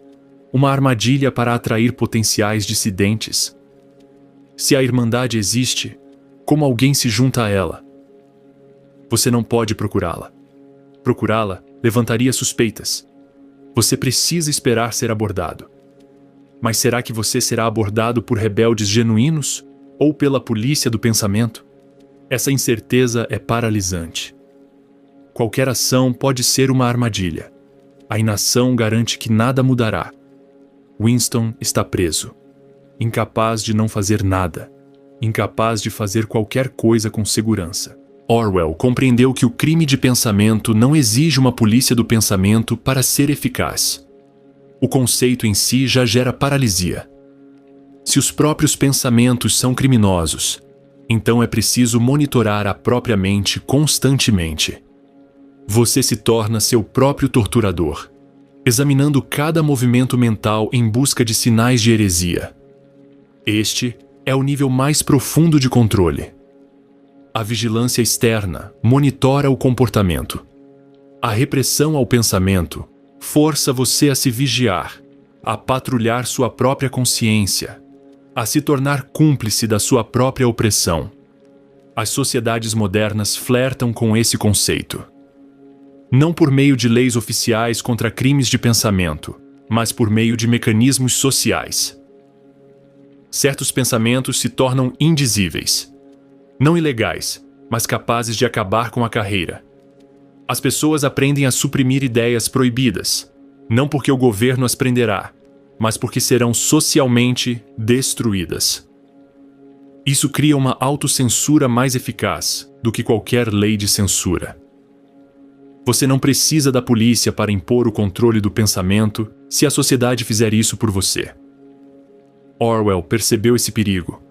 [SPEAKER 1] Uma armadilha para atrair potenciais dissidentes? Se a Irmandade existe, como alguém se junta a ela? Você não pode procurá-la. Procurá-la levantaria suspeitas. Você precisa esperar ser abordado. Mas será que você será abordado por rebeldes genuínos ou pela polícia do pensamento? Essa incerteza é paralisante. Qualquer ação pode ser uma armadilha. A inação garante que nada mudará. Winston está preso, incapaz de não fazer nada, incapaz de fazer qualquer coisa com segurança. Orwell compreendeu que o crime de pensamento não exige uma polícia do pensamento para ser eficaz. O conceito em si já gera paralisia. Se os próprios pensamentos são criminosos, então é preciso monitorar a própria mente constantemente. Você se torna seu próprio torturador, examinando cada movimento mental em busca de sinais de heresia. Este é o nível mais profundo de controle. A vigilância externa monitora o comportamento. A repressão ao pensamento força você a se vigiar, a patrulhar sua própria consciência, a se tornar cúmplice da sua própria opressão. As sociedades modernas flertam com esse conceito. Não por meio de leis oficiais contra crimes de pensamento, mas por meio de mecanismos sociais. Certos pensamentos se tornam indizíveis. Não ilegais, mas capazes de acabar com a carreira. As pessoas aprendem a suprimir ideias proibidas, não porque o governo as prenderá, mas porque serão socialmente destruídas. Isso cria uma autocensura mais eficaz do que qualquer lei de censura. Você não precisa da polícia para impor o controle do pensamento se a sociedade fizer isso por você. Orwell percebeu esse perigo.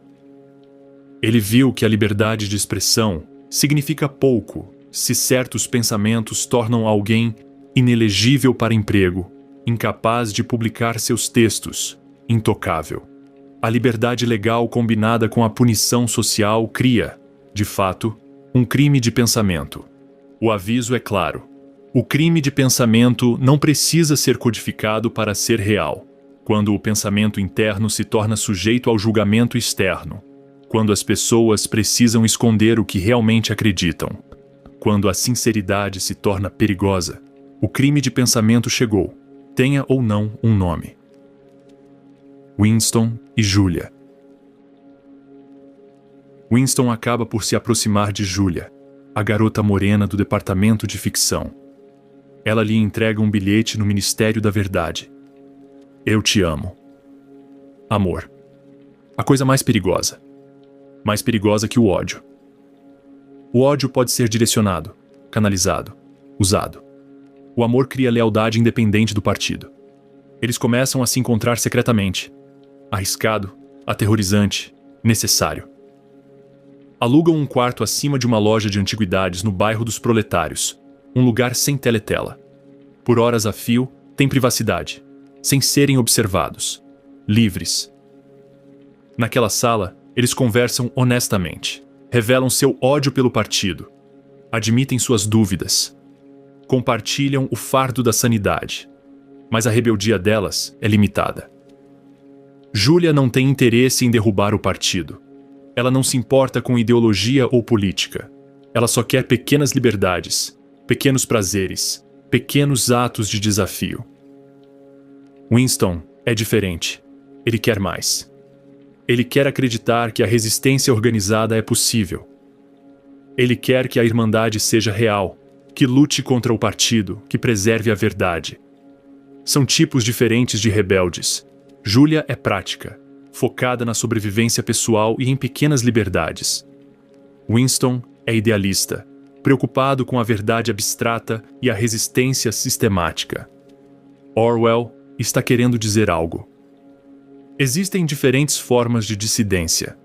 [SPEAKER 1] Ele viu que a liberdade de expressão significa pouco se certos pensamentos tornam alguém inelegível para emprego, incapaz de publicar seus textos, intocável. A liberdade legal combinada com a punição social cria, de fato, um crime de pensamento. O aviso é claro. O crime de pensamento não precisa ser codificado para ser real. Quando o pensamento interno se torna sujeito ao julgamento externo. Quando as pessoas precisam esconder o que realmente acreditam. Quando a sinceridade se torna perigosa. O crime de pensamento chegou, tenha ou não um nome. Winston e Julia. Winston acaba por se aproximar de Julia, a garota morena do departamento de ficção. Ela lhe entrega um bilhete no Ministério da Verdade. Eu te amo. Amor. A coisa mais perigosa. Mais perigosa que o ódio. O ódio pode ser direcionado, canalizado, usado. O amor cria lealdade independente do partido. Eles começam a se encontrar secretamente. Arriscado, aterrorizante, necessário. Alugam um quarto acima de uma loja de antiguidades no bairro dos Proletários, um lugar sem teletela. Por horas a fio, tem privacidade, sem serem observados, livres. Naquela sala, eles conversam honestamente, revelam seu ódio pelo partido, admitem suas dúvidas, compartilham o fardo da sanidade, mas a rebeldia delas é limitada. Julia não tem interesse em derrubar o partido. Ela não se importa com ideologia ou política. Ela só quer pequenas liberdades, pequenos prazeres, pequenos atos de desafio. Winston é diferente. Ele quer mais. Ele quer acreditar que a resistência organizada é possível. Ele quer que a Irmandade seja real, que lute contra o partido, que preserve a verdade. São tipos diferentes de rebeldes. Julia é prática, focada na sobrevivência pessoal e em pequenas liberdades. Winston é idealista, preocupado com a verdade abstrata e a resistência sistemática. Orwell está querendo dizer algo. Existem diferentes formas de dissidência.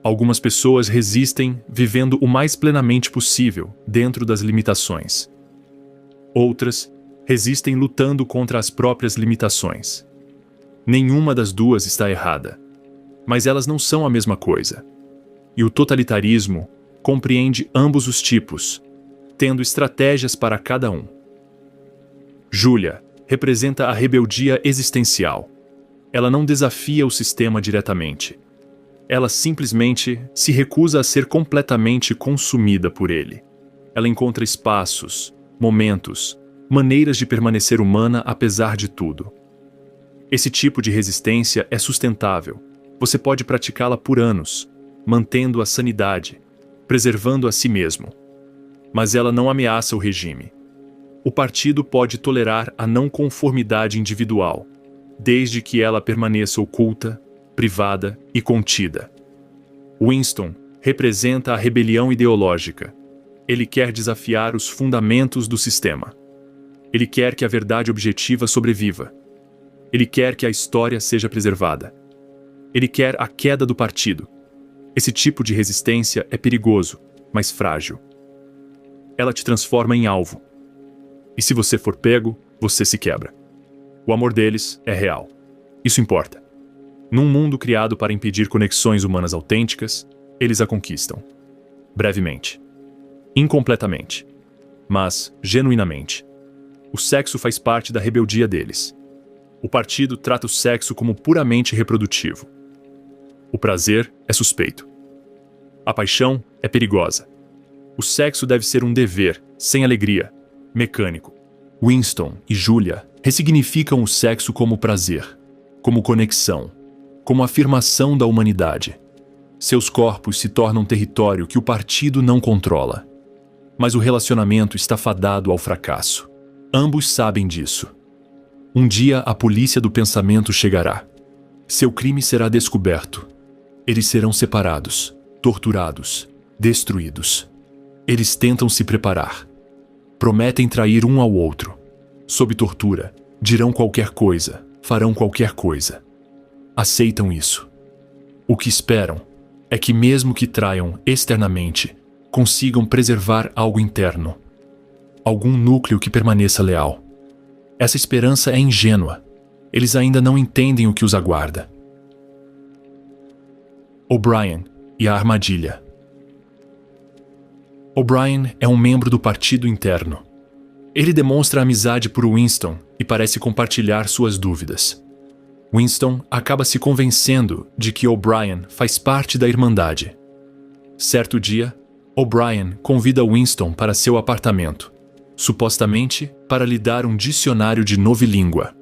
[SPEAKER 1] Algumas pessoas resistem vivendo o mais plenamente possível dentro das limitações. Outras resistem lutando contra as próprias limitações. Nenhuma das duas está errada, mas elas não são a mesma coisa. E o totalitarismo compreende ambos os tipos, tendo estratégias para cada um. Júlia representa a rebeldia existencial. Ela não desafia o sistema diretamente. Ela simplesmente se recusa a ser completamente consumida por ele. Ela encontra espaços, momentos, maneiras de permanecer humana apesar de tudo. Esse tipo de resistência é sustentável. Você pode praticá-la por anos, mantendo a sanidade, preservando a si mesmo. Mas ela não ameaça o regime. O partido pode tolerar a não conformidade individual, desde que ela permaneça oculta, privada e contida. Winston representa a rebelião ideológica. Ele quer desafiar os fundamentos do sistema. Ele quer que a verdade objetiva sobreviva. Ele quer que a história seja preservada. Ele quer a queda do partido. Esse tipo de resistência é perigoso, mas frágil. Ela te transforma em alvo. E se você for pego, você se quebra. O amor deles é real. Isso importa. Num mundo criado para impedir conexões humanas autênticas, eles a conquistam. Brevemente. Incompletamente. Mas, genuinamente. O sexo faz parte da rebeldia deles. O partido trata o sexo como puramente reprodutivo. O prazer é suspeito. A paixão é perigosa. O sexo deve ser um dever, sem alegria, mecânico. Winston e Julia ressignificam o sexo como prazer, como conexão, como afirmação da humanidade. Seus corpos se tornam território que o partido não controla. Mas o relacionamento está fadado ao fracasso. Ambos sabem disso. Um dia a polícia do pensamento chegará. Seu crime será descoberto. Eles serão separados, torturados, destruídos. Eles tentam se preparar. Prometem trair um ao outro. Sob tortura, dirão qualquer coisa, farão qualquer coisa. Aceitam isso. O que esperam é que, mesmo que traiam externamente, consigam preservar algo interno. Algum núcleo que permaneça leal. Essa esperança é ingênua. Eles ainda não entendem o que os aguarda. O'Brien e a armadilha. O'Brien é um membro do partido interno. Ele demonstra amizade por Winston e parece compartilhar suas dúvidas. Winston acaba se convencendo de que O'Brien faz parte da Irmandade. Certo dia, O'Brien convida Winston para seu apartamento, supostamente para lhe dar um dicionário de novilíngua.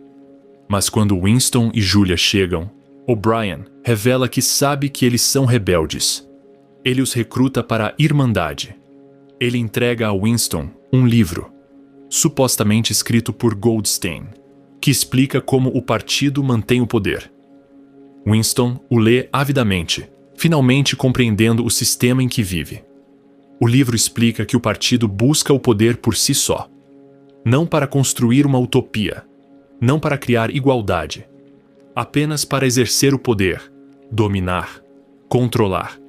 [SPEAKER 1] Mas quando Winston e Julia chegam, O'Brien revela que sabe que eles são rebeldes. Ele os recruta para a Irmandade. Ele entrega a Winston um livro, supostamente escrito por Goldstein, que explica como o partido mantém o poder. Winston o lê avidamente, finalmente compreendendo o sistema em que vive. O livro explica que o partido busca o poder por si só, não para construir uma utopia, não para criar igualdade, apenas para exercer o poder, dominar, controlar.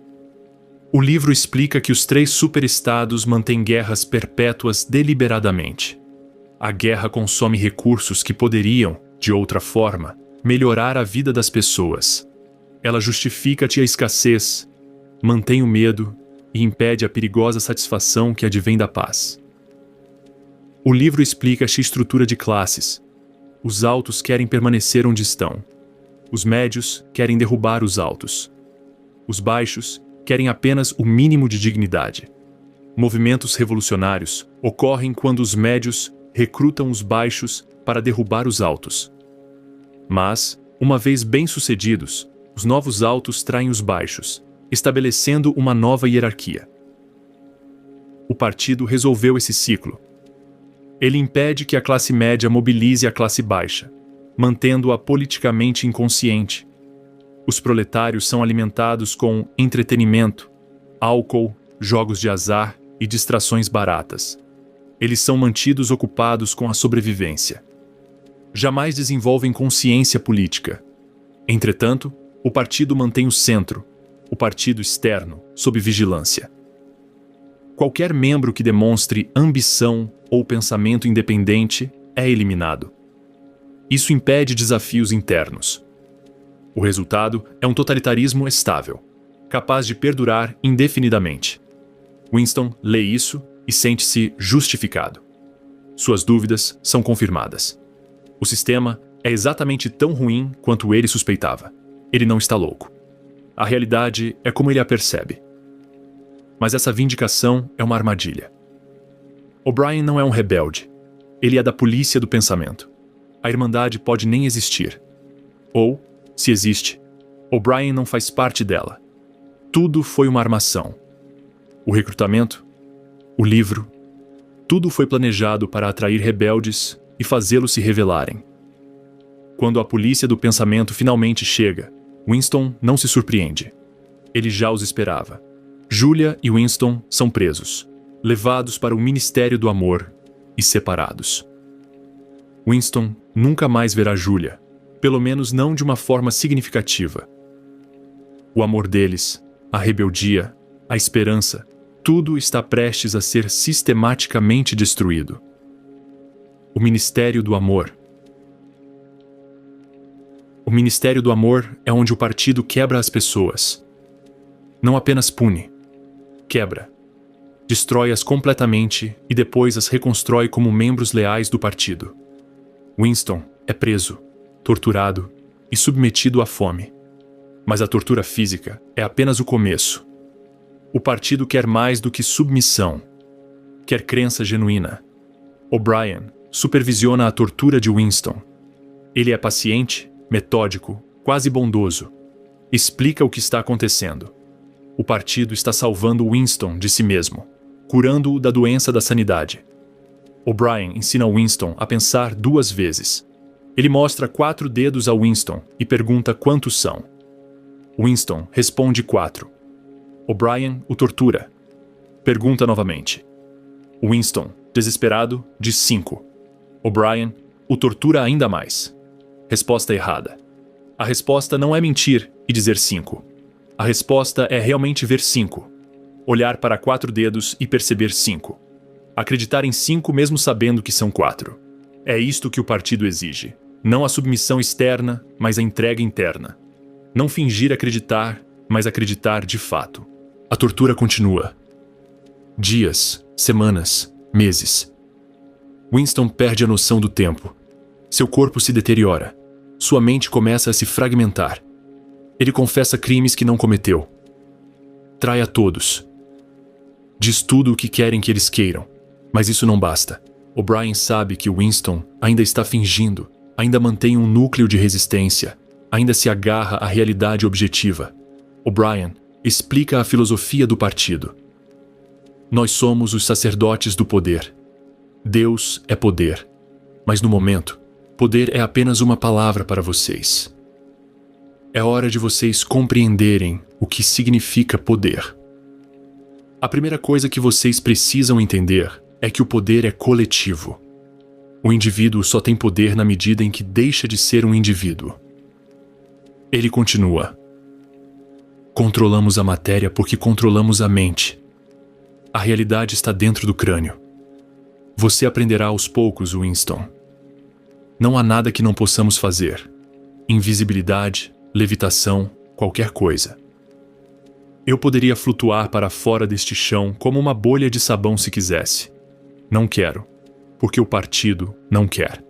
[SPEAKER 1] O livro explica que os 3 superestados mantêm guerras perpétuas deliberadamente. A guerra consome recursos que poderiam, de outra forma, melhorar a vida das pessoas. Ela justifica-te a escassez, mantém o medo e impede a perigosa satisfação que advém da paz. O livro explica-te a estrutura de classes. Os altos querem permanecer onde estão. Os médios querem derrubar os altos. Os baixos querem apenas o mínimo de dignidade. Movimentos revolucionários ocorrem quando os médios recrutam os baixos para derrubar os altos. Mas, uma vez bem-sucedidos, os novos altos traem os baixos, estabelecendo uma nova hierarquia. O partido resolveu esse ciclo. Ele impede que a classe média mobilize a classe baixa, mantendo-a politicamente inconsciente. Os proletários são alimentados com entretenimento, álcool, jogos de azar e distrações baratas. Eles são mantidos ocupados com a sobrevivência. Jamais desenvolvem consciência política. Entretanto, o partido mantém o centro, o partido externo, sob vigilância. Qualquer membro que demonstre ambição ou pensamento independente é eliminado. Isso impede desafios internos. O resultado é um totalitarismo estável, capaz de perdurar indefinidamente. Winston lê isso e sente-se justificado. Suas dúvidas são confirmadas. O sistema é exatamente tão ruim quanto ele suspeitava. Ele não está louco. A realidade é como ele a percebe. Mas essa vindicação é uma armadilha. O'Brien não é um rebelde. Ele é da polícia do pensamento. A Irmandade pode nem existir. Ou, se existe, O'Brien não faz parte dela. Tudo foi uma armação. O recrutamento, o livro, tudo foi planejado para atrair rebeldes e fazê-los se rebelarem. Quando a polícia do pensamento finalmente chega, Winston não se surpreende. Ele já os esperava. Julia e Winston são presos, levados para o Ministério do Amor e separados. Winston nunca mais verá Julia, pelo menos não de uma forma significativa. O amor deles, a rebeldia, a esperança, tudo está prestes a ser sistematicamente destruído. O Ministério do Amor. O Ministério do Amor é onde o partido quebra as pessoas. Não apenas pune, quebra. Destrói-as completamente e depois as reconstrói como membros leais do partido. Winston é preso, torturado e submetido à fome. Mas a tortura física é apenas o começo. O partido quer mais do que submissão. Quer crença genuína. O'Brien supervisiona a tortura de Winston. Ele é paciente, metódico, quase bondoso. Explica o que está acontecendo. O partido está salvando Winston de si mesmo, curando-o da doença da sanidade. O'Brien ensina Winston a pensar 2 vezes. Ele mostra 4 dedos a Winston e pergunta quantos são. Winston responde 4. O'Brien o tortura. Pergunta novamente. Winston, desesperado, diz 5. O'Brien o tortura ainda mais. Resposta errada. A resposta não é mentir e dizer 5. A resposta é realmente ver 5. Olhar para 4 dedos e perceber 5. Acreditar em 5 mesmo sabendo que são 4. É isto que o partido exige. Não a submissão externa, mas a entrega interna. Não fingir acreditar, mas acreditar de fato. A tortura continua. Dias, semanas, meses. Winston perde a noção do tempo. Seu corpo se deteriora. Sua mente começa a se fragmentar. Ele confessa crimes que não cometeu. Trai a todos. Diz tudo o que querem que eles queiram. Mas isso não basta. O'Brien sabe que Winston ainda está fingindo, ainda mantém um núcleo de resistência, ainda se agarra à realidade objetiva. O'Brien explica a filosofia do partido. Nós somos os sacerdotes do poder. Deus é poder. Mas no momento, poder é apenas uma palavra para vocês. É hora de vocês compreenderem o que significa poder. A primeira coisa que vocês precisam entender é que o poder é coletivo. O indivíduo só tem poder na medida em que deixa de ser um indivíduo. Ele continua. Controlamos a matéria porque controlamos a mente. A realidade está dentro do crânio. Você aprenderá aos poucos, Winston. Não há nada que não possamos fazer. Invisibilidade, levitação, qualquer coisa. Eu poderia flutuar para fora deste chão como uma bolha de sabão se quisesse. Não quero, porque o partido não quer.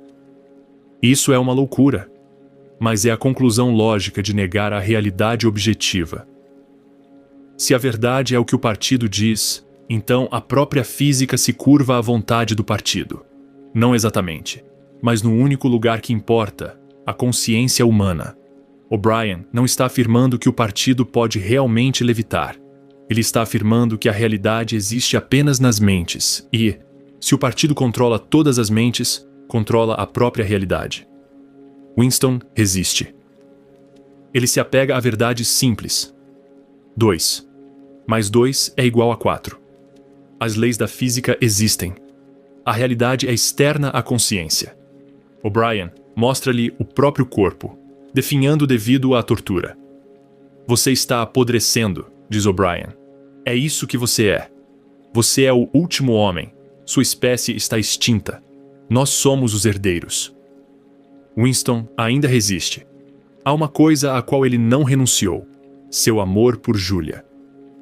[SPEAKER 1] Isso é uma loucura, mas é a conclusão lógica de negar a realidade objetiva. Se a verdade é o que o partido diz, então a própria física se curva à vontade do partido. Não exatamente, mas no único lugar que importa, a consciência humana. O'Brien não está afirmando que o partido pode realmente levitar. Ele está afirmando que a realidade existe apenas nas mentes e, se o partido controla todas as mentes, controla a própria realidade. Winston resiste. Ele se apega à verdade simples. 2 mais 2 é igual a 4. As leis da física existem. A realidade é externa à consciência. O'Brien mostra-lhe o próprio corpo, definhando devido à tortura. Você está apodrecendo, diz O'Brien. É isso que você é. Você é o último homem. Sua espécie está extinta. Nós somos os herdeiros. Winston ainda resiste. Há uma coisa à qual ele não renunciou: seu amor por Julia.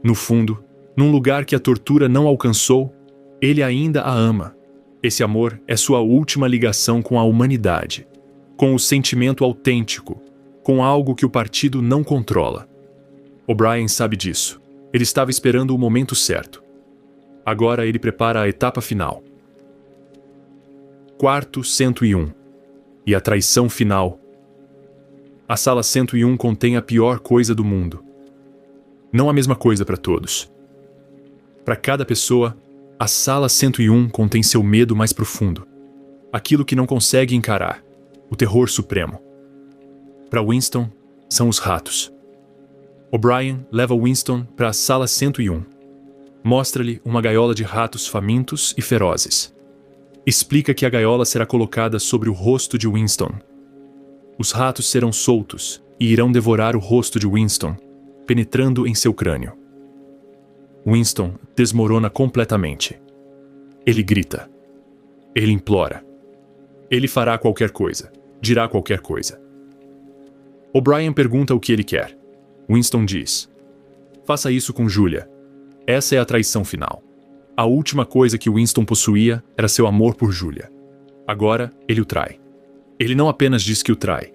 [SPEAKER 1] No fundo, Num lugar que a tortura não alcançou, ele ainda a ama. Esse amor é sua última ligação com a humanidade, com o sentimento autêntico, com algo que o partido não controla. O'Brien sabe disso. Ele estava esperando o momento certo. Agora ele prepara a etapa final. Quarto 101. E a traição final. A sala 101 contém a pior coisa do mundo. Não a mesma coisa para todos. Para cada pessoa, a sala 101 contém seu medo mais profundo. Aquilo que não consegue encarar. O terror supremo. Para Winston, são os ratos. O'Brien leva Winston para a sala 101. Mostra-lhe uma gaiola de ratos famintos e ferozes. Explica que a gaiola será colocada sobre o rosto de Winston. Os ratos serão soltos e irão devorar o rosto de Winston, penetrando em seu crânio. Winston desmorona completamente. Ele grita. Ele implora. Ele fará qualquer coisa. Dirá qualquer coisa. O'Brien pergunta o que ele quer. Winston diz: faça isso com Julia. Essa é a traição final. A última coisa que Winston possuía era seu amor por Julia. Agora, ele o trai. Ele não apenas diz que o trai.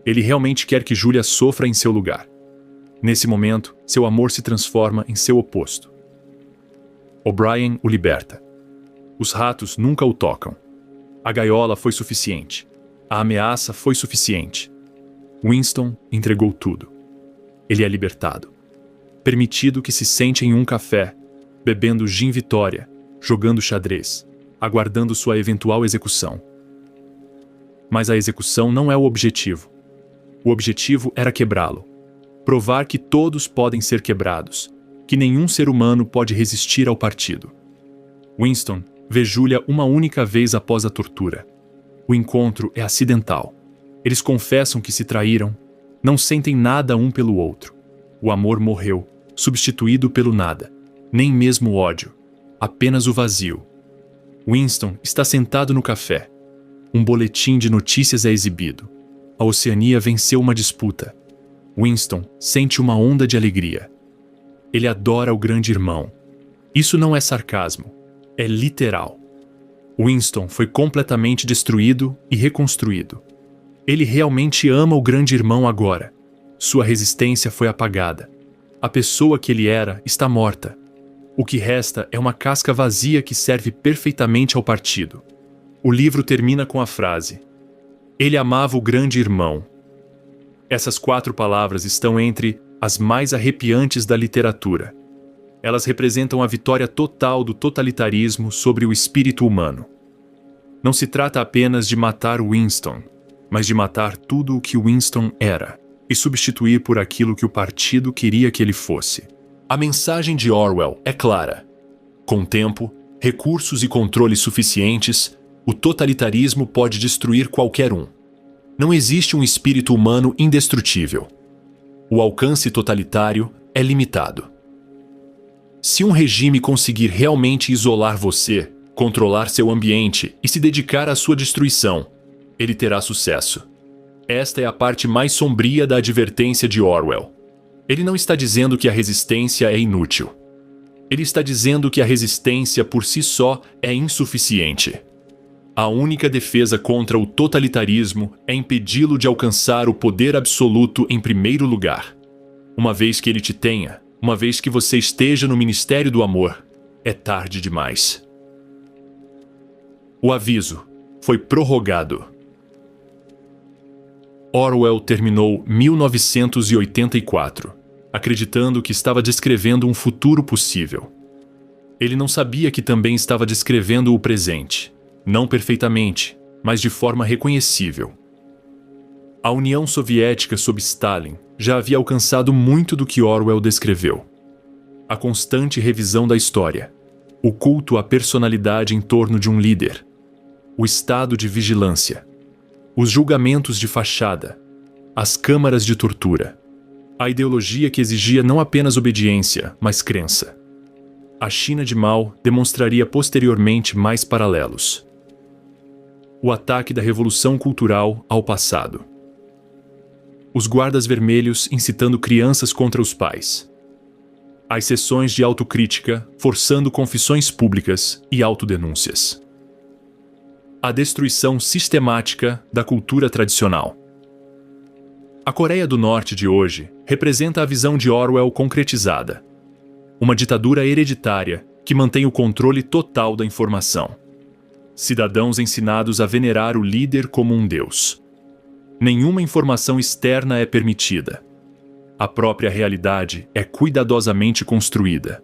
[SPEAKER 1] Ele realmente quer que Julia sofra em seu lugar. Nesse momento, seu amor se transforma em seu oposto. O'Brien o liberta. Os ratos nunca o tocam. A gaiola foi suficiente. A ameaça foi suficiente. Winston entregou tudo. Ele é libertado. Permitido que se sente em um café, bebendo gin Vitória, jogando xadrez, aguardando sua eventual execução. Mas a execução não é o objetivo. O objetivo era quebrá-lo. Provar que todos podem ser quebrados, que nenhum ser humano pode resistir ao partido. Winston vê Julia uma única vez após a tortura. O encontro é acidental. Eles confessam que se traíram, não sentem nada um pelo outro. O amor morreu, substituído pelo nada. Nem mesmo o ódio. Apenas o vazio. Winston está sentado no café. Um boletim de notícias é exibido. A Oceania venceu uma disputa. Winston sente uma onda de alegria. Ele adora o grande irmão. Isso não é sarcasmo. É literal. Winston foi completamente destruído e reconstruído. Ele realmente ama o grande irmão agora. Sua resistência foi apagada. A pessoa que ele era está morta. O que resta é uma casca vazia que serve perfeitamente ao partido. O livro termina com a frase: ele amava o grande irmão. Essas 4 palavras estão entre as mais arrepiantes da literatura. Elas representam a vitória total do totalitarismo sobre o espírito humano. Não se trata apenas de matar Winston, mas de matar tudo o que Winston era e substituir por aquilo que o partido queria que ele fosse. A mensagem de Orwell é clara. Com tempo, recursos e controles suficientes, o totalitarismo pode destruir qualquer um. Não existe um espírito humano indestrutível. O alcance totalitário é limitado. Se um regime conseguir realmente isolar você, controlar seu ambiente e se dedicar à sua destruição, ele terá sucesso. Esta é a parte mais sombria da advertência de Orwell. Ele não está dizendo que a resistência é inútil. Ele está dizendo que a resistência por si só é insuficiente. A única defesa contra o totalitarismo é impedi-lo de alcançar o poder absoluto em primeiro lugar. Uma vez que ele te tenha, uma vez que você esteja no Ministério do Amor, é tarde demais. O aviso foi prorrogado. Orwell terminou 1984, acreditando que estava descrevendo um futuro possível. Ele não sabia que também estava descrevendo o presente, não perfeitamente, mas de forma reconhecível. A União Soviética sob Stalin já havia alcançado muito do que Orwell descreveu. A constante revisão da história, o culto à personalidade em torno de um líder, o estado de vigilância, os julgamentos de fachada, as câmaras de tortura, a ideologia que exigia não apenas obediência, mas crença. A China de Mao demonstraria posteriormente mais paralelos. O ataque da Revolução Cultural ao passado. Os guardas vermelhos incitando crianças contra os pais. As sessões de autocrítica, forçando confissões públicas e autodenúncias. A destruição sistemática da cultura tradicional. A Coreia do Norte de hoje representa a visão de Orwell concretizada. Uma ditadura hereditária que mantém o controle total da informação. Cidadãos ensinados a venerar o líder como um deus. Nenhuma informação externa é permitida. A própria realidade é cuidadosamente construída.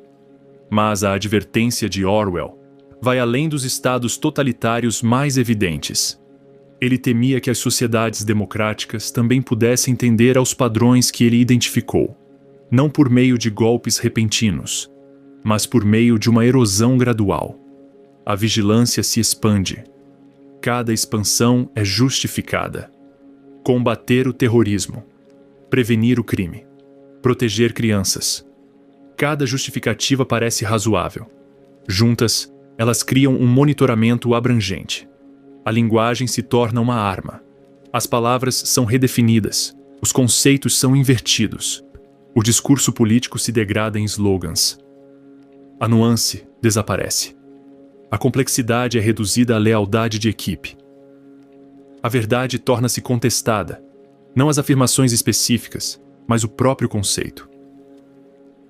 [SPEAKER 1] Mas a advertência de Orwell vai além dos estados totalitários mais evidentes. Ele temia que as sociedades democráticas também pudessem tender aos padrões que ele identificou, não por meio de golpes repentinos, mas por meio de uma erosão gradual. A vigilância se expande. Cada expansão é justificada. Combater o terrorismo. Prevenir o crime. Proteger crianças. Cada justificativa parece razoável. Juntas, elas criam um monitoramento abrangente. A linguagem se torna uma arma. As palavras são redefinidas. Os conceitos são invertidos. O discurso político se degrada em slogans. A nuance desaparece. A complexidade é reduzida à lealdade de equipe. A verdade torna-se contestada, não as afirmações específicas, mas o próprio conceito.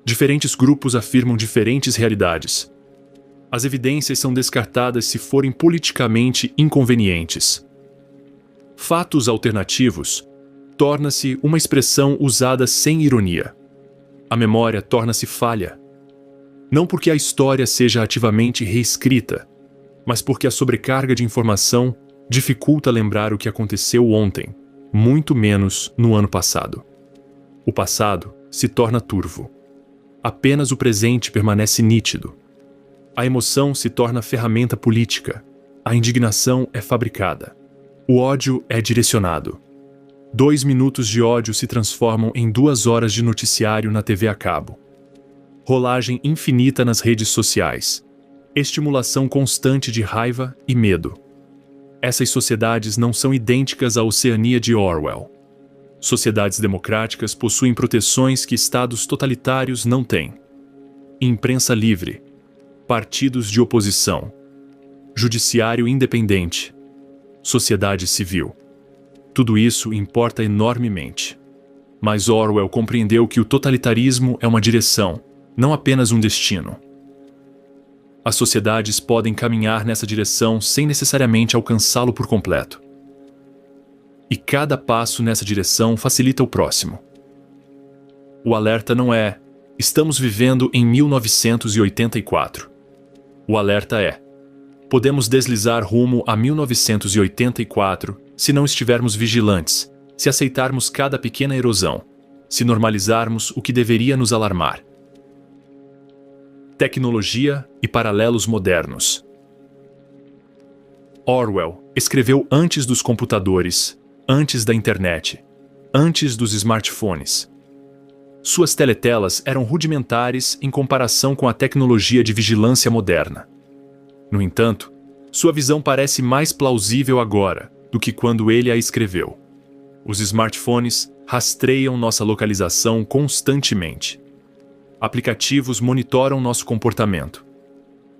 [SPEAKER 1] Diferentes grupos afirmam diferentes realidades. As evidências são descartadas se forem politicamente inconvenientes. Fatos alternativos torna-se uma expressão usada sem ironia. A memória torna-se falha. Não porque a história seja ativamente reescrita, mas porque a sobrecarga de informação dificulta lembrar o que aconteceu ontem, muito menos no ano passado. O passado se torna turvo. Apenas o presente permanece nítido. A emoção se torna ferramenta política. A indignação é fabricada. O ódio é direcionado. 2 minutos de ódio se transformam em 2 horas de noticiário na TV a cabo. Rolagem infinita nas redes sociais. Estimulação constante de raiva e medo. Essas sociedades não são idênticas à Oceania de Orwell. Sociedades democráticas possuem proteções que estados totalitários não têm. Imprensa livre. Partidos de oposição. Judiciário independente. Sociedade civil. Tudo isso importa enormemente. Mas Orwell compreendeu que o totalitarismo é uma direção, não apenas um destino. As sociedades podem caminhar nessa direção sem necessariamente alcançá-lo por completo. E cada passo nessa direção facilita o próximo. O alerta não é: estamos vivendo em 1984. O alerta é: podemos deslizar rumo a 1984 se não estivermos vigilantes, se aceitarmos cada pequena erosão, se normalizarmos o que deveria nos alarmar. Tecnologia e paralelos modernos. Orwell escreveu antes dos computadores, antes da internet, antes dos smartphones. Suas teletelas eram rudimentares em comparação com a tecnologia de vigilância moderna. No entanto, sua visão parece mais plausível agora do que quando ele a escreveu. Os smartphones rastreiam nossa localização constantemente. Aplicativos monitoram nosso comportamento.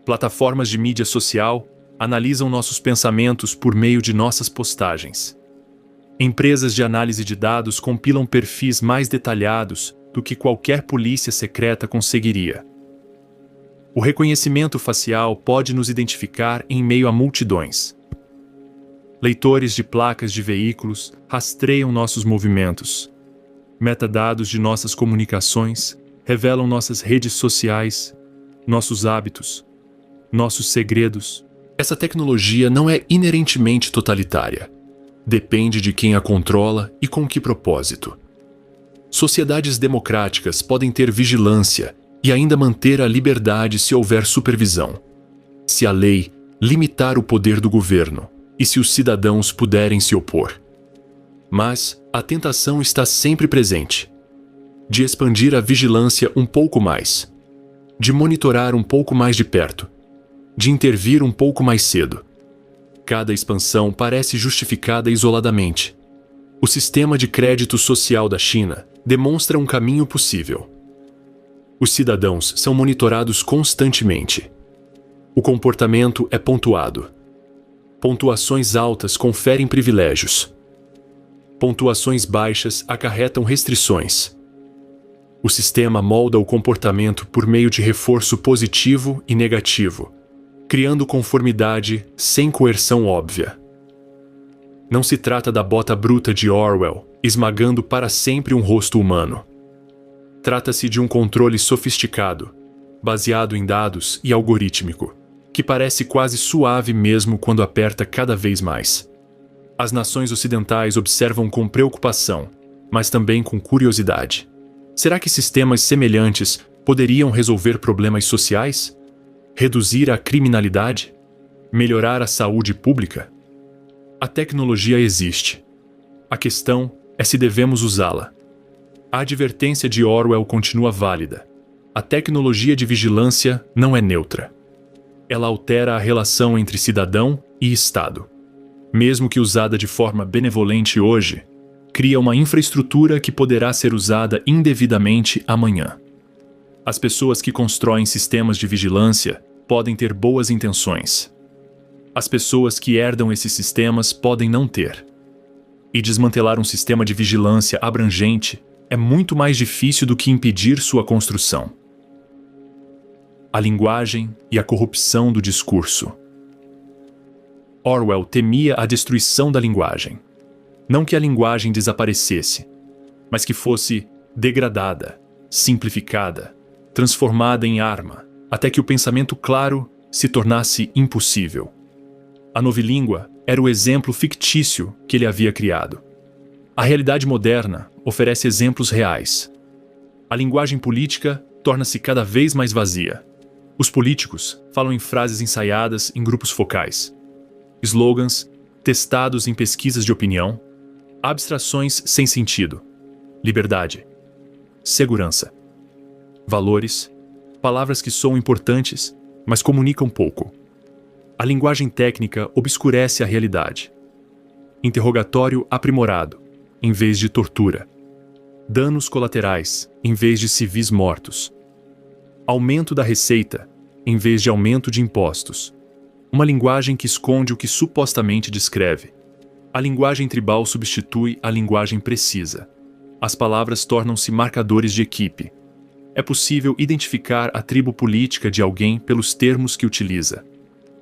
[SPEAKER 1] Plataformas de mídia social analisam nossos pensamentos por meio de nossas postagens. Empresas de análise de dados compilam perfis mais detalhados do que qualquer polícia secreta conseguiria. O reconhecimento facial pode nos identificar em meio a multidões. Leitores de placas de veículos rastreiam nossos movimentos. Metadados de nossas comunicações revelam nossas redes sociais, nossos hábitos, nossos segredos. Essa tecnologia não é inerentemente totalitária. Depende de quem a controla e com que propósito. Sociedades democráticas podem ter vigilância e ainda manter a liberdade se houver supervisão. Se a lei limitar o poder do governo e se os cidadãos puderem se opor. Mas a tentação está sempre presente. De expandir a vigilância um pouco mais, de monitorar um pouco mais de perto, de intervir um pouco mais cedo. Cada expansão parece justificada isoladamente. O sistema de crédito social da China demonstra um caminho possível. Os cidadãos são monitorados constantemente. O comportamento é pontuado. Pontuações altas conferem privilégios. Pontuações baixas acarretam restrições. O sistema molda o comportamento por meio de reforço positivo e negativo, criando conformidade sem coerção óbvia. Não se trata da bota bruta de Orwell, esmagando para sempre um rosto humano. Trata-se de um controle sofisticado, baseado em dados e algorítmico, que parece quase suave mesmo quando aperta cada vez mais. As nações ocidentais observam com preocupação, mas também com curiosidade. Será que sistemas semelhantes poderiam resolver problemas sociais? Reduzir a criminalidade? Melhorar a saúde pública? A tecnologia existe. A questão é se devemos usá-la. A advertência de Orwell continua válida. A tecnologia de vigilância não é neutra. Ela altera a relação entre cidadão e Estado. Mesmo que usada de forma benevolente hoje, cria uma infraestrutura que poderá ser usada indevidamente amanhã. As pessoas que constroem sistemas de vigilância podem ter boas intenções. As pessoas que herdam esses sistemas podem não ter. E desmantelar um sistema de vigilância abrangente é muito mais difícil do que impedir sua construção. A linguagem e a corrupção do discurso. Orwell temia a destruição da linguagem. Não que a linguagem desaparecesse, mas que fosse degradada, simplificada, transformada em arma, até que o pensamento claro se tornasse impossível. A novilíngua era o exemplo fictício que ele havia criado. A realidade moderna oferece exemplos reais. A linguagem política torna-se cada vez mais vazia. Os políticos falam em frases ensaiadas em grupos focais, slogans testados em pesquisas de opinião, abstrações sem sentido, liberdade, segurança, valores, palavras que soam importantes, mas comunicam pouco. A linguagem técnica obscurece a realidade. Interrogatório aprimorado, em vez de tortura. Danos colaterais, em vez de civis mortos. Aumento da receita, em vez de aumento de impostos. Uma linguagem que esconde o que supostamente descreve. A linguagem tribal substitui a linguagem precisa. As palavras tornam-se marcadores de equipe. É possível identificar a tribo política de alguém pelos termos que utiliza.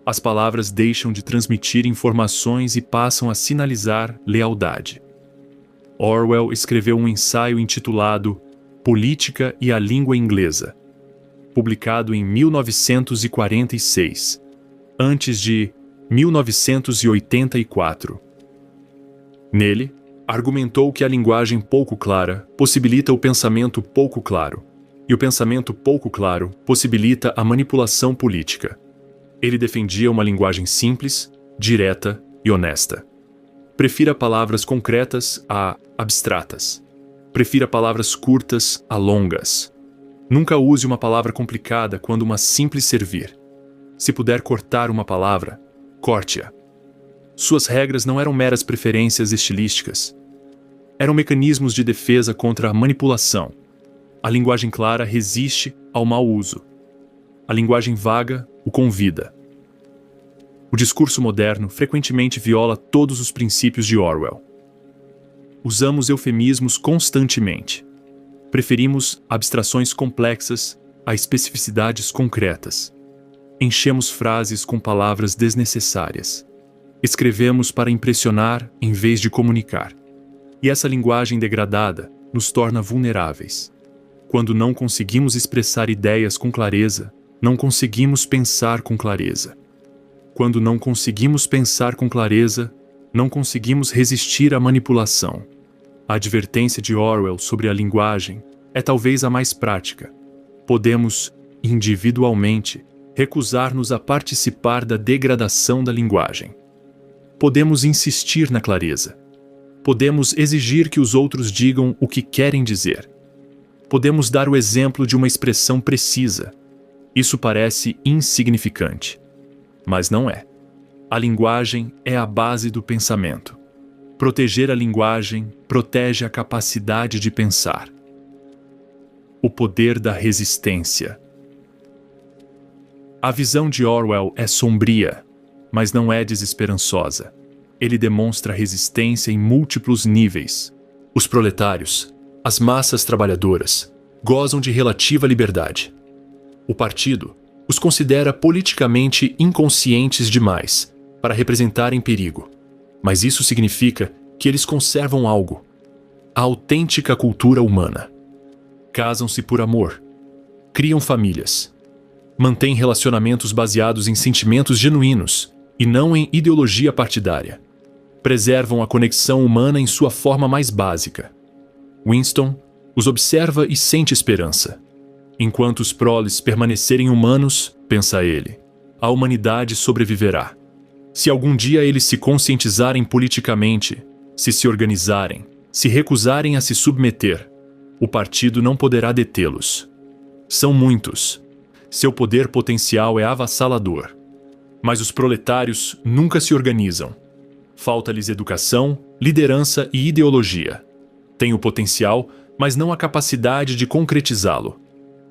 [SPEAKER 1] As palavras deixam de transmitir informações e passam a sinalizar lealdade. Orwell escreveu um ensaio intitulado Política e a Língua Inglesa, publicado em 1946, antes de 1984. Nele, argumentou que a linguagem pouco clara possibilita o pensamento pouco claro, e o pensamento pouco claro possibilita a manipulação política. Ele defendia uma linguagem simples, direta e honesta. Prefira palavras concretas a abstratas. Prefira palavras curtas a longas. Nunca use uma palavra complicada quando uma simples servir. Se puder cortar uma palavra, corte-a. Suas regras não eram meras preferências estilísticas. Eram mecanismos de defesa contra a manipulação. A linguagem clara resiste ao mau uso. A linguagem vaga o convida. O discurso moderno frequentemente viola todos os princípios de Orwell. Usamos eufemismos constantemente. Preferimos abstrações complexas a especificidades concretas. Enchemos frases com palavras desnecessárias. Escrevemos para impressionar em vez de comunicar. E essa linguagem degradada nos torna vulneráveis. Quando não conseguimos expressar ideias com clareza, não conseguimos pensar com clareza. Quando não conseguimos pensar com clareza, não conseguimos resistir à manipulação. A advertência de Orwell sobre a linguagem é talvez a mais prática. Podemos, individualmente, recusar-nos a participar da degradação da linguagem. Podemos insistir na clareza. Podemos exigir que os outros digam o que querem dizer. Podemos dar o exemplo de uma expressão precisa. Isso parece insignificante, mas não é. A linguagem é a base do pensamento. Proteger a linguagem protege a capacidade de pensar. o poder da resistência. A visão de Orwell é sombria, mas não é desesperançosa. Ele demonstra resistência em múltiplos níveis. Os proletários, as massas trabalhadoras, gozam de relativa liberdade. O partido os considera politicamente inconscientes demais para representarem perigo, mas isso significa que eles conservam algo: a autêntica cultura humana. Casam-se por amor, criam famílias, mantêm relacionamentos baseados em sentimentos genuínos e não em ideologia partidária. Preservam a conexão humana em sua forma mais básica. Winston os observa e sente esperança. Enquanto os proles permanecerem humanos, pensa ele, a humanidade sobreviverá. Se algum dia eles se conscientizarem politicamente, se organizarem, se recusarem a se submeter, o partido não poderá detê-los. São muitos. Seu poder potencial é avassalador. Mas os proletários nunca se organizam. Falta-lhes educação, liderança e ideologia. Têm o potencial, mas não a capacidade de concretizá-lo.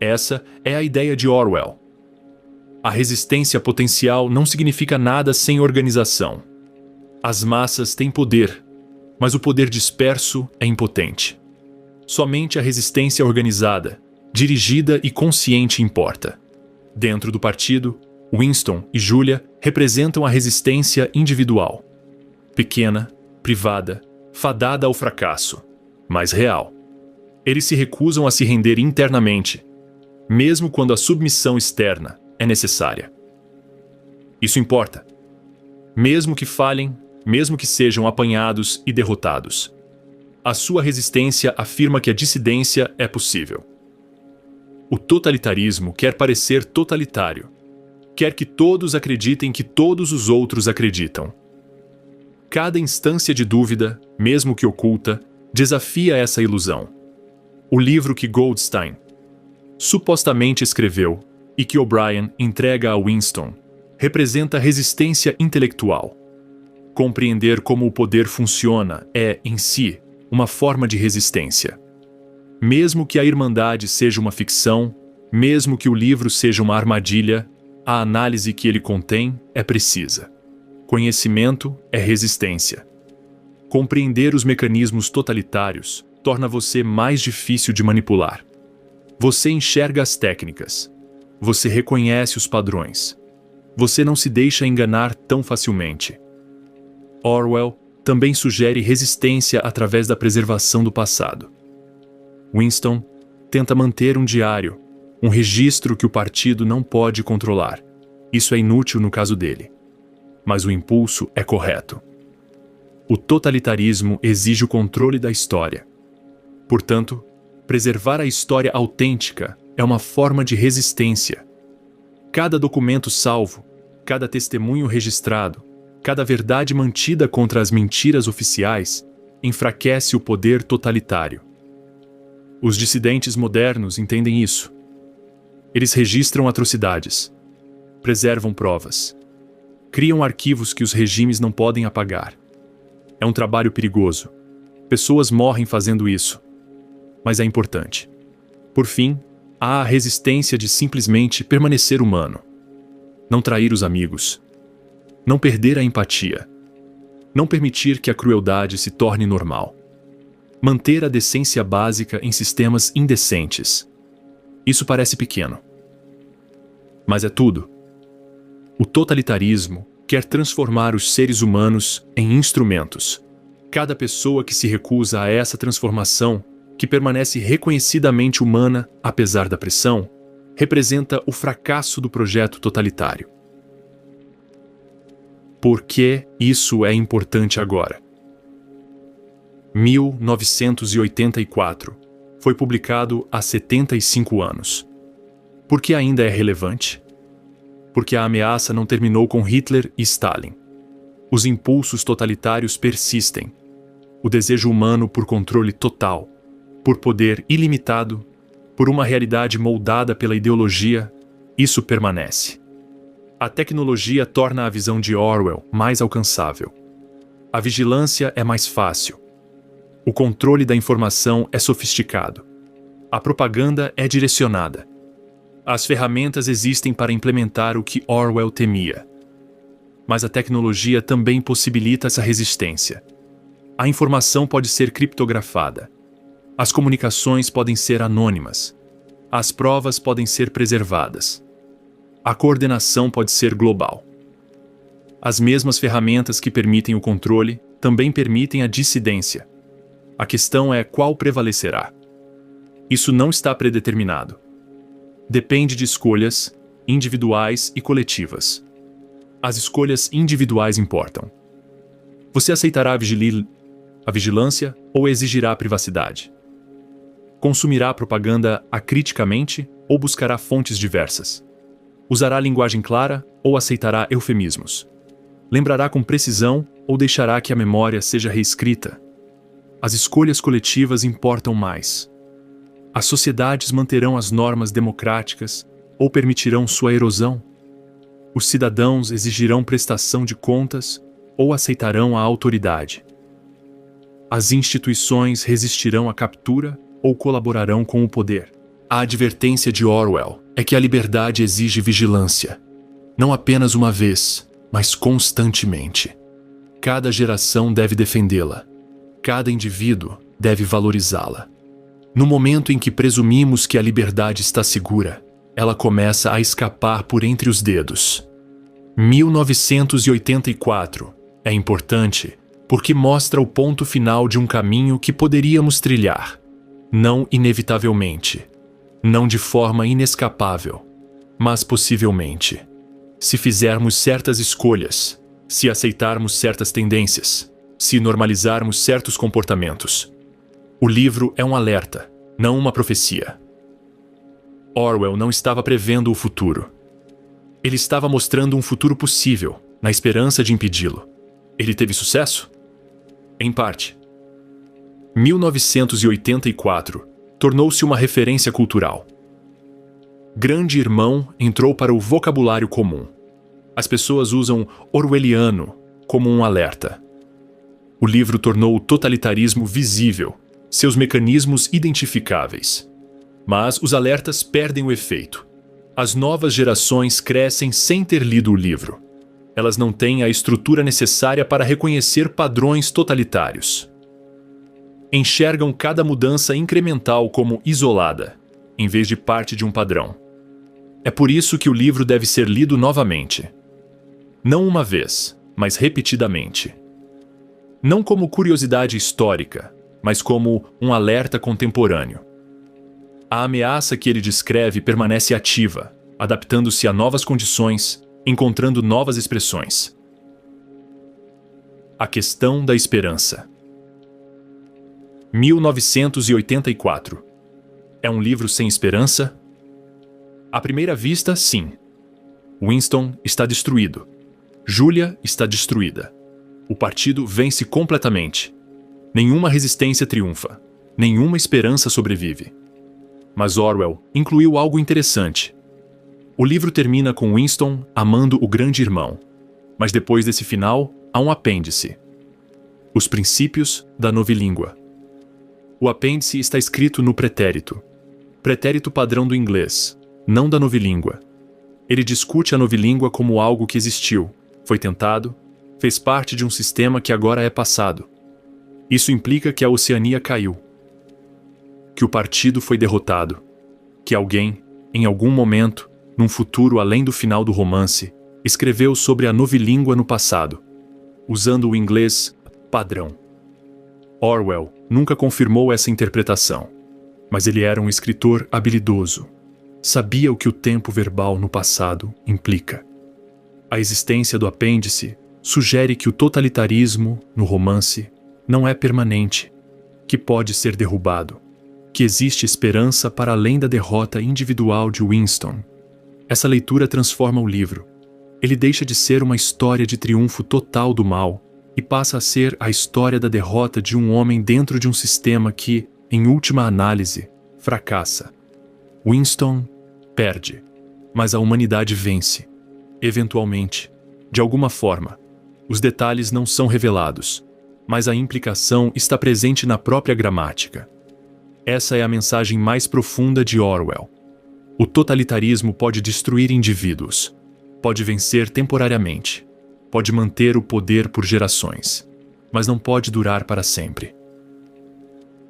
[SPEAKER 1] Essa é a ideia de Orwell. A resistência potencial não significa nada sem organização. As massas têm poder, mas o poder disperso é impotente. Somente a resistência organizada, dirigida e consciente importa. Dentro do partido, Winston e Julia representam a resistência individual. Pequena, privada, fadada ao fracasso, mas real. Eles se recusam a se render internamente, mesmo quando a submissão externa é necessária. Isso importa. Mesmo que falhem, mesmo que sejam apanhados e derrotados. A sua resistência afirma que a dissidência é possível. O totalitarismo quer parecer totalitário. Quer que todos acreditem que todos os outros acreditam. Cada instância de dúvida, mesmo que oculta, desafia essa ilusão. O livro que Goldstein supostamente escreveu e que O'Brien entrega a Winston representa resistência intelectual. Compreender como o poder funciona é, em si, uma forma de resistência. Mesmo que a Irmandade seja uma ficção, mesmo que o livro seja uma armadilha, a análise que ele contém é precisa. Conhecimento é resistência. Compreender os mecanismos totalitários torna você mais difícil de manipular. Você enxerga as técnicas. Você reconhece os padrões. Você não se deixa enganar tão facilmente. Orwell também sugere resistência através da preservação do passado. Winston tenta manter um diário, um registro que o partido não pode controlar. Isso é inútil no caso dele. Mas o impulso é correto. O totalitarismo exige o controle da história. Portanto, preservar a história autêntica é uma forma de resistência. Cada documento salvo, cada testemunho registrado, cada verdade mantida contra as mentiras oficiais enfraquece o poder totalitário. Os dissidentes modernos entendem isso. Eles registram atrocidades, preservam provas, criam arquivos que os regimes não podem apagar. É um trabalho perigoso. Pessoas morrem fazendo isso. Mas é importante. Por fim, há a resistência de simplesmente permanecer humano. Não trair os amigos. Não perder a empatia. Não permitir que a crueldade se torne normal. Manter a decência básica em sistemas indecentes. Isso parece pequeno. Mas é tudo. O totalitarismo quer transformar os seres humanos em instrumentos. Cada pessoa que se recusa a essa transformação, que permanece reconhecidamente humana apesar da pressão, representa o fracasso do projeto totalitário. Por que isso é importante agora? 1984 foi publicado há 75 anos. Por que ainda é relevante? Porque a ameaça não terminou com Hitler e Stalin. Os impulsos totalitários persistem. O desejo humano por controle total, por poder ilimitado, por uma realidade moldada pela ideologia, isso permanece. A tecnologia torna a visão de Orwell mais alcançável. A vigilância é mais fácil. O controle da informação é sofisticado. A propaganda é direcionada. As ferramentas existem para implementar o que Orwell temia. Mas a tecnologia também possibilita essa resistência. A informação pode ser criptografada. As comunicações podem ser anônimas. As provas podem ser preservadas. A coordenação pode ser global. As mesmas ferramentas que permitem o controle também permitem a dissidência. A questão é qual prevalecerá. Isso não está predeterminado. Depende de escolhas individuais e coletivas. As escolhas individuais importam. Você aceitará a vigilância ou exigirá a privacidade? Consumirá propaganda acriticamente ou buscará fontes diversas? Usará linguagem clara ou aceitará eufemismos? Lembrará com precisão ou deixará que a memória seja reescrita? As escolhas coletivas importam mais. As sociedades manterão as normas democráticas ou permitirão sua erosão? Os cidadãos exigirão prestação de contas ou aceitarão a autoridade? As instituições resistirão à captura ou colaborarão com o poder? A advertência de Orwell é que a liberdade exige vigilância, não apenas uma vez, mas constantemente. Cada geração deve defendê-la. Cada indivíduo deve valorizá-la. No momento em que presumimos que a liberdade está segura, ela começa a escapar por entre os dedos. 1984 é importante porque mostra o ponto final de um caminho que poderíamos trilhar, não inevitavelmente, não de forma inescapável, mas possivelmente. Se fizermos certas escolhas, se aceitarmos certas tendências, se normalizarmos certos comportamentos. O livro é um alerta, não uma profecia. Orwell não estava prevendo o futuro. Ele estava mostrando um futuro possível, na esperança de impedi-lo. Ele teve sucesso? Em parte. 1984 tornou-se uma referência cultural. Grande Irmão entrou para o vocabulário comum. As pessoas usam orwelliano como um alerta. O livro tornou o totalitarismo visível, seus mecanismos identificáveis. Mas os alertas perdem o efeito. As novas gerações crescem sem ter lido o livro. Elas não têm a estrutura necessária para reconhecer padrões totalitários. Enxergam cada mudança incremental como isolada, em vez de parte de um padrão. É por isso que o livro deve ser lido novamente. Não uma vez, mas repetidamente. Não como curiosidade histórica, mas como um alerta contemporâneo. A ameaça que ele descreve permanece ativa, adaptando-se a novas condições, encontrando novas expressões. A questão da esperança. 1984. É um livro sem esperança? À primeira vista, sim. Winston está destruído. Julia está destruída. O partido vence completamente. Nenhuma resistência triunfa. Nenhuma esperança sobrevive. Mas Orwell incluiu algo interessante. O livro termina com Winston amando o grande irmão. Mas depois desse final, há um apêndice. Os princípios da novilíngua. O apêndice está escrito no pretérito. Pretérito padrão do inglês, não da novilíngua. Ele discute a novilíngua como algo que existiu, foi tentado, fez parte de um sistema que agora é passado. Isso implica que a Oceania caiu. Que o partido foi derrotado. Que alguém, em algum momento, num futuro além do final do romance, escreveu sobre a novilíngua no passado, usando o inglês padrão. Orwell nunca confirmou essa interpretação, mas ele era um escritor habilidoso. Sabia o que o tempo verbal no passado implica. A existência do apêndice sugere que o totalitarismo, no romance, não é permanente, que pode ser derrubado, que existe esperança para além da derrota individual de Winston. Essa leitura transforma o livro. Ele deixa de ser uma história de triunfo total do mal e passa a ser a história da derrota de um homem dentro de um sistema que, em última análise, fracassa. Winston perde, mas a humanidade vence. Eventualmente, de alguma forma. Os detalhes não são revelados, mas a implicação está presente na própria gramática. Essa é a mensagem mais profunda de Orwell. O totalitarismo pode destruir indivíduos, pode vencer temporariamente, pode manter o poder por gerações, mas não pode durar para sempre.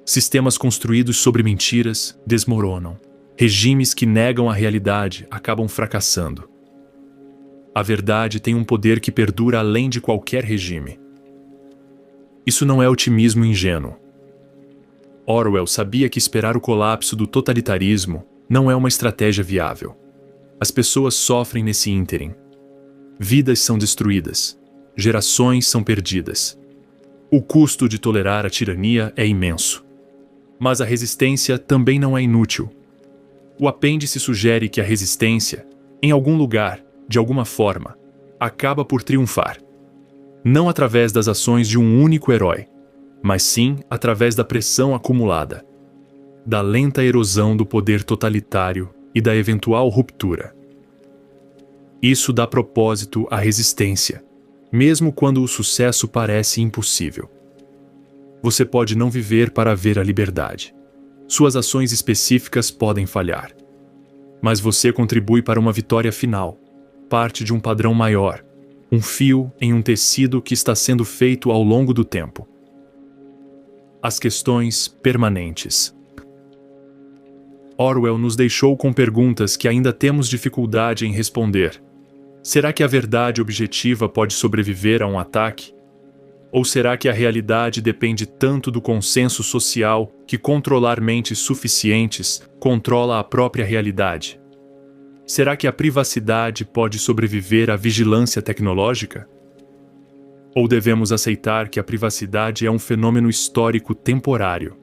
[SPEAKER 1] Sistemas construídos sobre mentiras desmoronam. Regimes que negam a realidade acabam fracassando. A verdade tem um poder que perdura além de qualquer regime. Isso não é otimismo ingênuo. Orwell sabia que esperar o colapso do totalitarismo não é uma estratégia viável. As pessoas sofrem nesse ínterim. Vidas são destruídas. Gerações são perdidas. O custo de tolerar a tirania é imenso. Mas a resistência também não é inútil. O apêndice sugere que a resistência, em algum lugar, de alguma forma, acaba por triunfar. Não através das ações de um único herói, mas sim através da pressão acumulada, da lenta erosão do poder totalitário e da eventual ruptura. Isso dá propósito à resistência, mesmo quando o sucesso parece impossível. Você pode não viver para ver a liberdade. Suas ações específicas podem falhar. Mas você contribui para uma vitória final, parte de um padrão maior, um fio em um tecido que está sendo feito ao longo do tempo. As questões permanentes. Orwell nos deixou com perguntas que ainda temos dificuldade em responder. Será que a verdade objetiva pode sobreviver a um ataque? Ou será que a realidade depende tanto do consenso social que controlar mentes suficientes controla a própria realidade? Será que a privacidade pode sobreviver à vigilância tecnológica? Ou devemos aceitar que a privacidade é um fenômeno histórico temporário,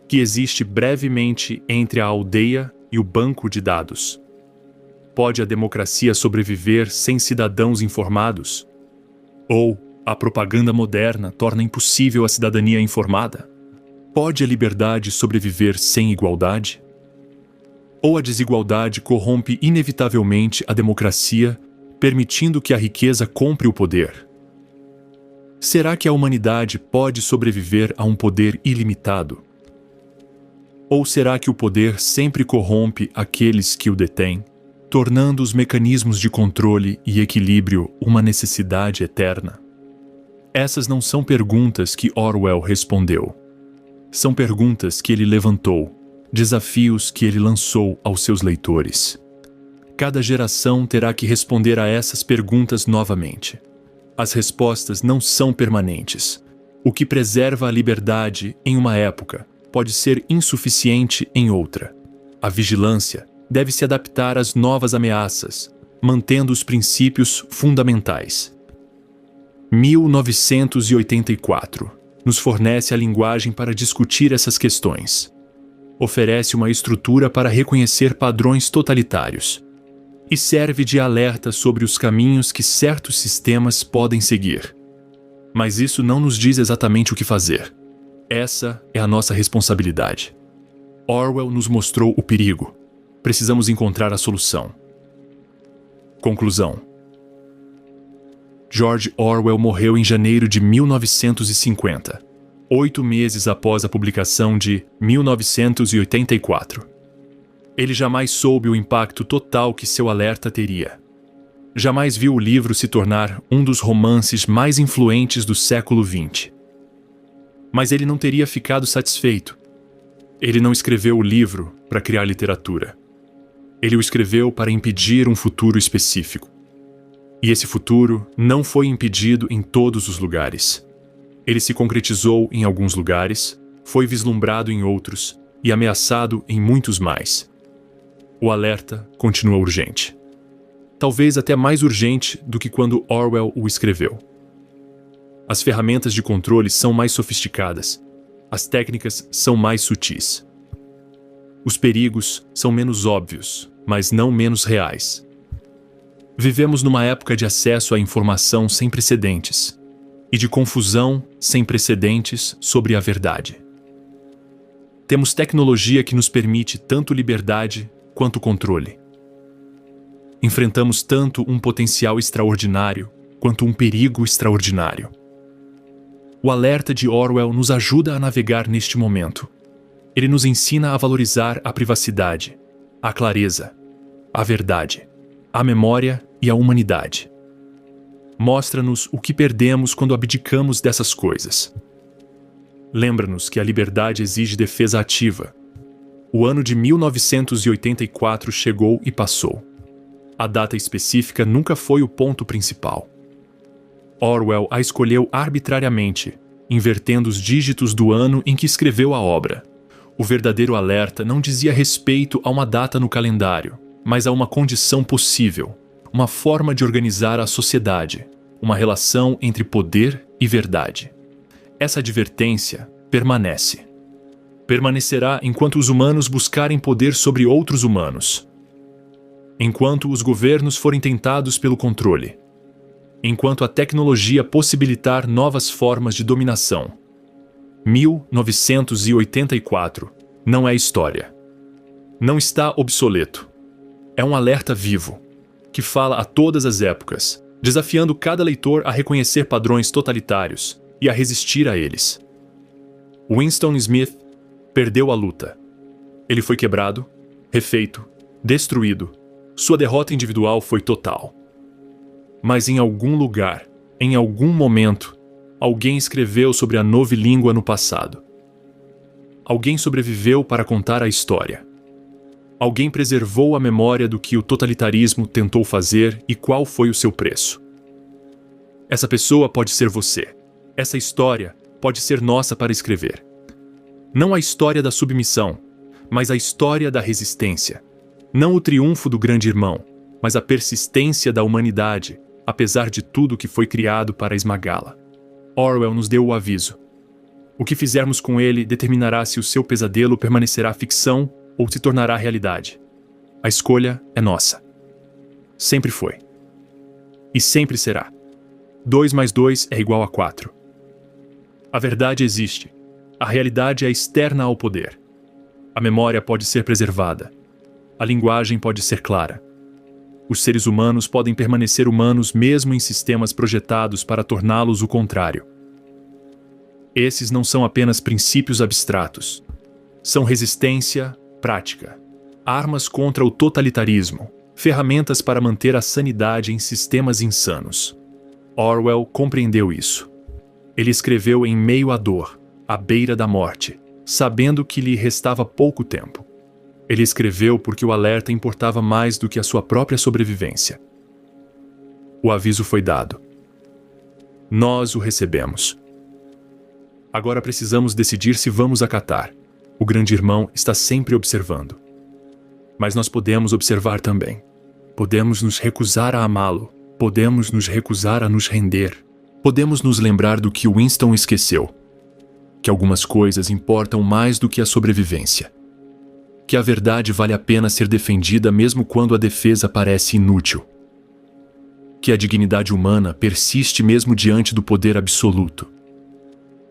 [SPEAKER 1] que existe brevemente entre a aldeia e o banco de dados? Pode a democracia sobreviver sem cidadãos informados? Ou a propaganda moderna torna impossível a cidadania informada? Pode a liberdade sobreviver sem igualdade? Ou a desigualdade corrompe inevitavelmente a democracia, permitindo que a riqueza compre o poder? Será que a humanidade pode sobreviver a um poder ilimitado? Ou será que o poder sempre corrompe aqueles que o detêm, tornando os mecanismos de controle e equilíbrio uma necessidade eterna? Essas não são perguntas que Orwell respondeu. São perguntas que ele levantou, desafios que ele lançou aos seus leitores. Cada geração terá que responder a essas perguntas novamente. As respostas não são permanentes. O que preserva a liberdade em uma época pode ser insuficiente em outra. A vigilância deve se adaptar às novas ameaças, mantendo os princípios fundamentais. 1984 nos fornece a linguagem para discutir essas questões. Oferece uma estrutura para reconhecer padrões totalitários e serve de alerta sobre os caminhos que certos sistemas podem seguir. Mas isso não nos diz exatamente o que fazer. Essa é a nossa responsabilidade. Orwell nos mostrou o perigo. Precisamos encontrar a solução. Conclusão. George Orwell morreu em janeiro de 1950, 8 meses após a publicação de 1984. Ele jamais soube o impacto total que seu alerta teria. Jamais viu o livro se tornar um dos romances mais influentes do século XX. Mas ele não teria ficado satisfeito. Ele não escreveu o livro para criar literatura. Ele o escreveu para impedir um futuro específico. E esse futuro não foi impedido em todos os lugares. Ele se concretizou em alguns lugares, foi vislumbrado em outros e ameaçado em muitos mais. O alerta continua urgente. Talvez até mais urgente do que quando Orwell o escreveu. As ferramentas de controle são mais sofisticadas. As técnicas são mais sutis. Os perigos são menos óbvios, mas não menos reais. Vivemos numa época de acesso à informação sem precedentes e de confusão sem precedentes sobre a verdade. Temos tecnologia que nos permite tanto liberdade quanto controle. Enfrentamos tanto um potencial extraordinário quanto um perigo extraordinário. O alerta de Orwell nos ajuda a navegar neste momento. Ele nos ensina a valorizar a privacidade, a clareza, a verdade, a memória e a humanidade. Mostra-nos o que perdemos quando abdicamos dessas coisas. Lembra-nos que a liberdade exige defesa ativa. O ano de 1984 chegou e passou. A data específica nunca foi o ponto principal. Orwell a escolheu arbitrariamente, invertendo os dígitos do ano em que escreveu a obra. O verdadeiro alerta não dizia respeito a uma data no calendário, mas a uma condição possível, uma forma de organizar a sociedade, uma relação entre poder e verdade. Essa advertência permanece. Permanecerá enquanto os humanos buscarem poder sobre outros humanos. Enquanto os governos forem tentados pelo controle. Enquanto a tecnologia possibilitar novas formas de dominação. 1984 não é história. Não está obsoleto. É um alerta vivo, que fala a todas as épocas, desafiando cada leitor a reconhecer padrões totalitários e a resistir a eles. Winston Smith perdeu a luta. Ele foi quebrado, refeito, destruído. Sua derrota individual foi total. Mas em algum lugar, em algum momento, alguém escreveu sobre a novilíngua no passado. Alguém sobreviveu para contar a história. Alguém preservou a memória do que o totalitarismo tentou fazer e qual foi o seu preço. Essa pessoa pode ser você. Essa história pode ser nossa para escrever. Não a história da submissão, mas a história da resistência. Não o triunfo do grande irmão, mas a persistência da humanidade, apesar de tudo que foi criado para esmagá-la. Orwell nos deu o aviso. O que fizermos com ele determinará se o seu pesadelo permanecerá ficção ou se tornará realidade. A escolha é nossa. Sempre foi. E sempre será. 2 mais 2 é igual a 4. A verdade existe. A realidade é externa ao poder. A memória pode ser preservada. A linguagem pode ser clara. Os seres humanos podem permanecer humanos mesmo em sistemas projetados para torná-los o contrário. Esses não são apenas princípios abstratos. São resistência prática, armas contra o totalitarismo, ferramentas para manter a sanidade em sistemas insanos. Orwell compreendeu isso. Ele escreveu em meio à dor, à beira da morte, sabendo que lhe restava pouco tempo. Ele escreveu porque o alerta importava mais do que a sua própria sobrevivência. O aviso foi dado. Nós o recebemos. Agora precisamos decidir se vamos acatar. O grande irmão está sempre observando. Mas nós podemos observar também. Podemos nos recusar a amá-lo. Podemos nos recusar a nos render. Podemos nos lembrar do que Winston esqueceu. Que algumas coisas importam mais do que a sobrevivência. Que a verdade vale a pena ser defendida mesmo quando a defesa parece inútil. Que a dignidade humana persiste mesmo diante do poder absoluto.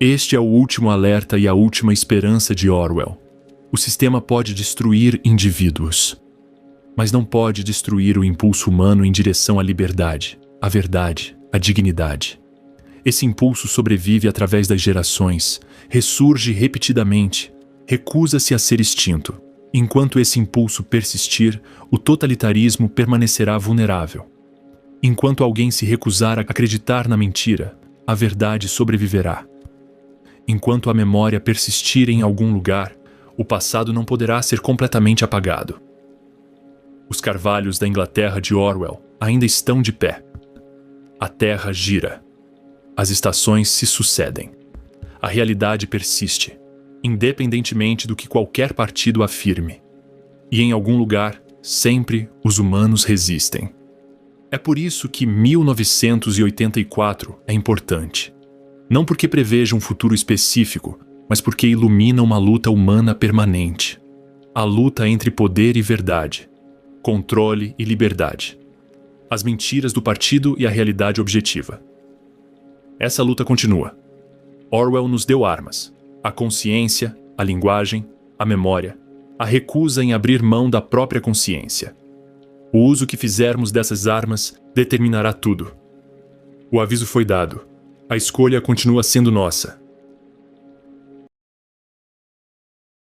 [SPEAKER 1] Este é o último alerta e a última esperança de Orwell. O sistema pode destruir indivíduos, mas não pode destruir o impulso humano em direção à liberdade, à verdade, à dignidade. Esse impulso sobrevive através das gerações, ressurge repetidamente, recusa-se a ser extinto. Enquanto esse impulso persistir, o totalitarismo permanecerá vulnerável. Enquanto alguém se recusar a acreditar na mentira, a verdade sobreviverá. Enquanto a memória persistir em algum lugar, o passado não poderá ser completamente apagado. Os carvalhos da Inglaterra de Orwell ainda estão de pé. A terra gira. As estações se sucedem. A realidade persiste, independentemente do que qualquer partido afirme. E em algum lugar, sempre os humanos resistem. É por isso que 1984 é importante. Não porque preveja um futuro específico, mas porque ilumina uma luta humana permanente. A luta entre poder e verdade, controle e liberdade. As mentiras do partido e a realidade objetiva. Essa luta continua. Orwell nos deu armas. A consciência, a linguagem, a memória, a recusa em abrir mão da própria consciência. O uso que fizermos dessas armas determinará tudo. O aviso foi dado. A escolha continua sendo nossa.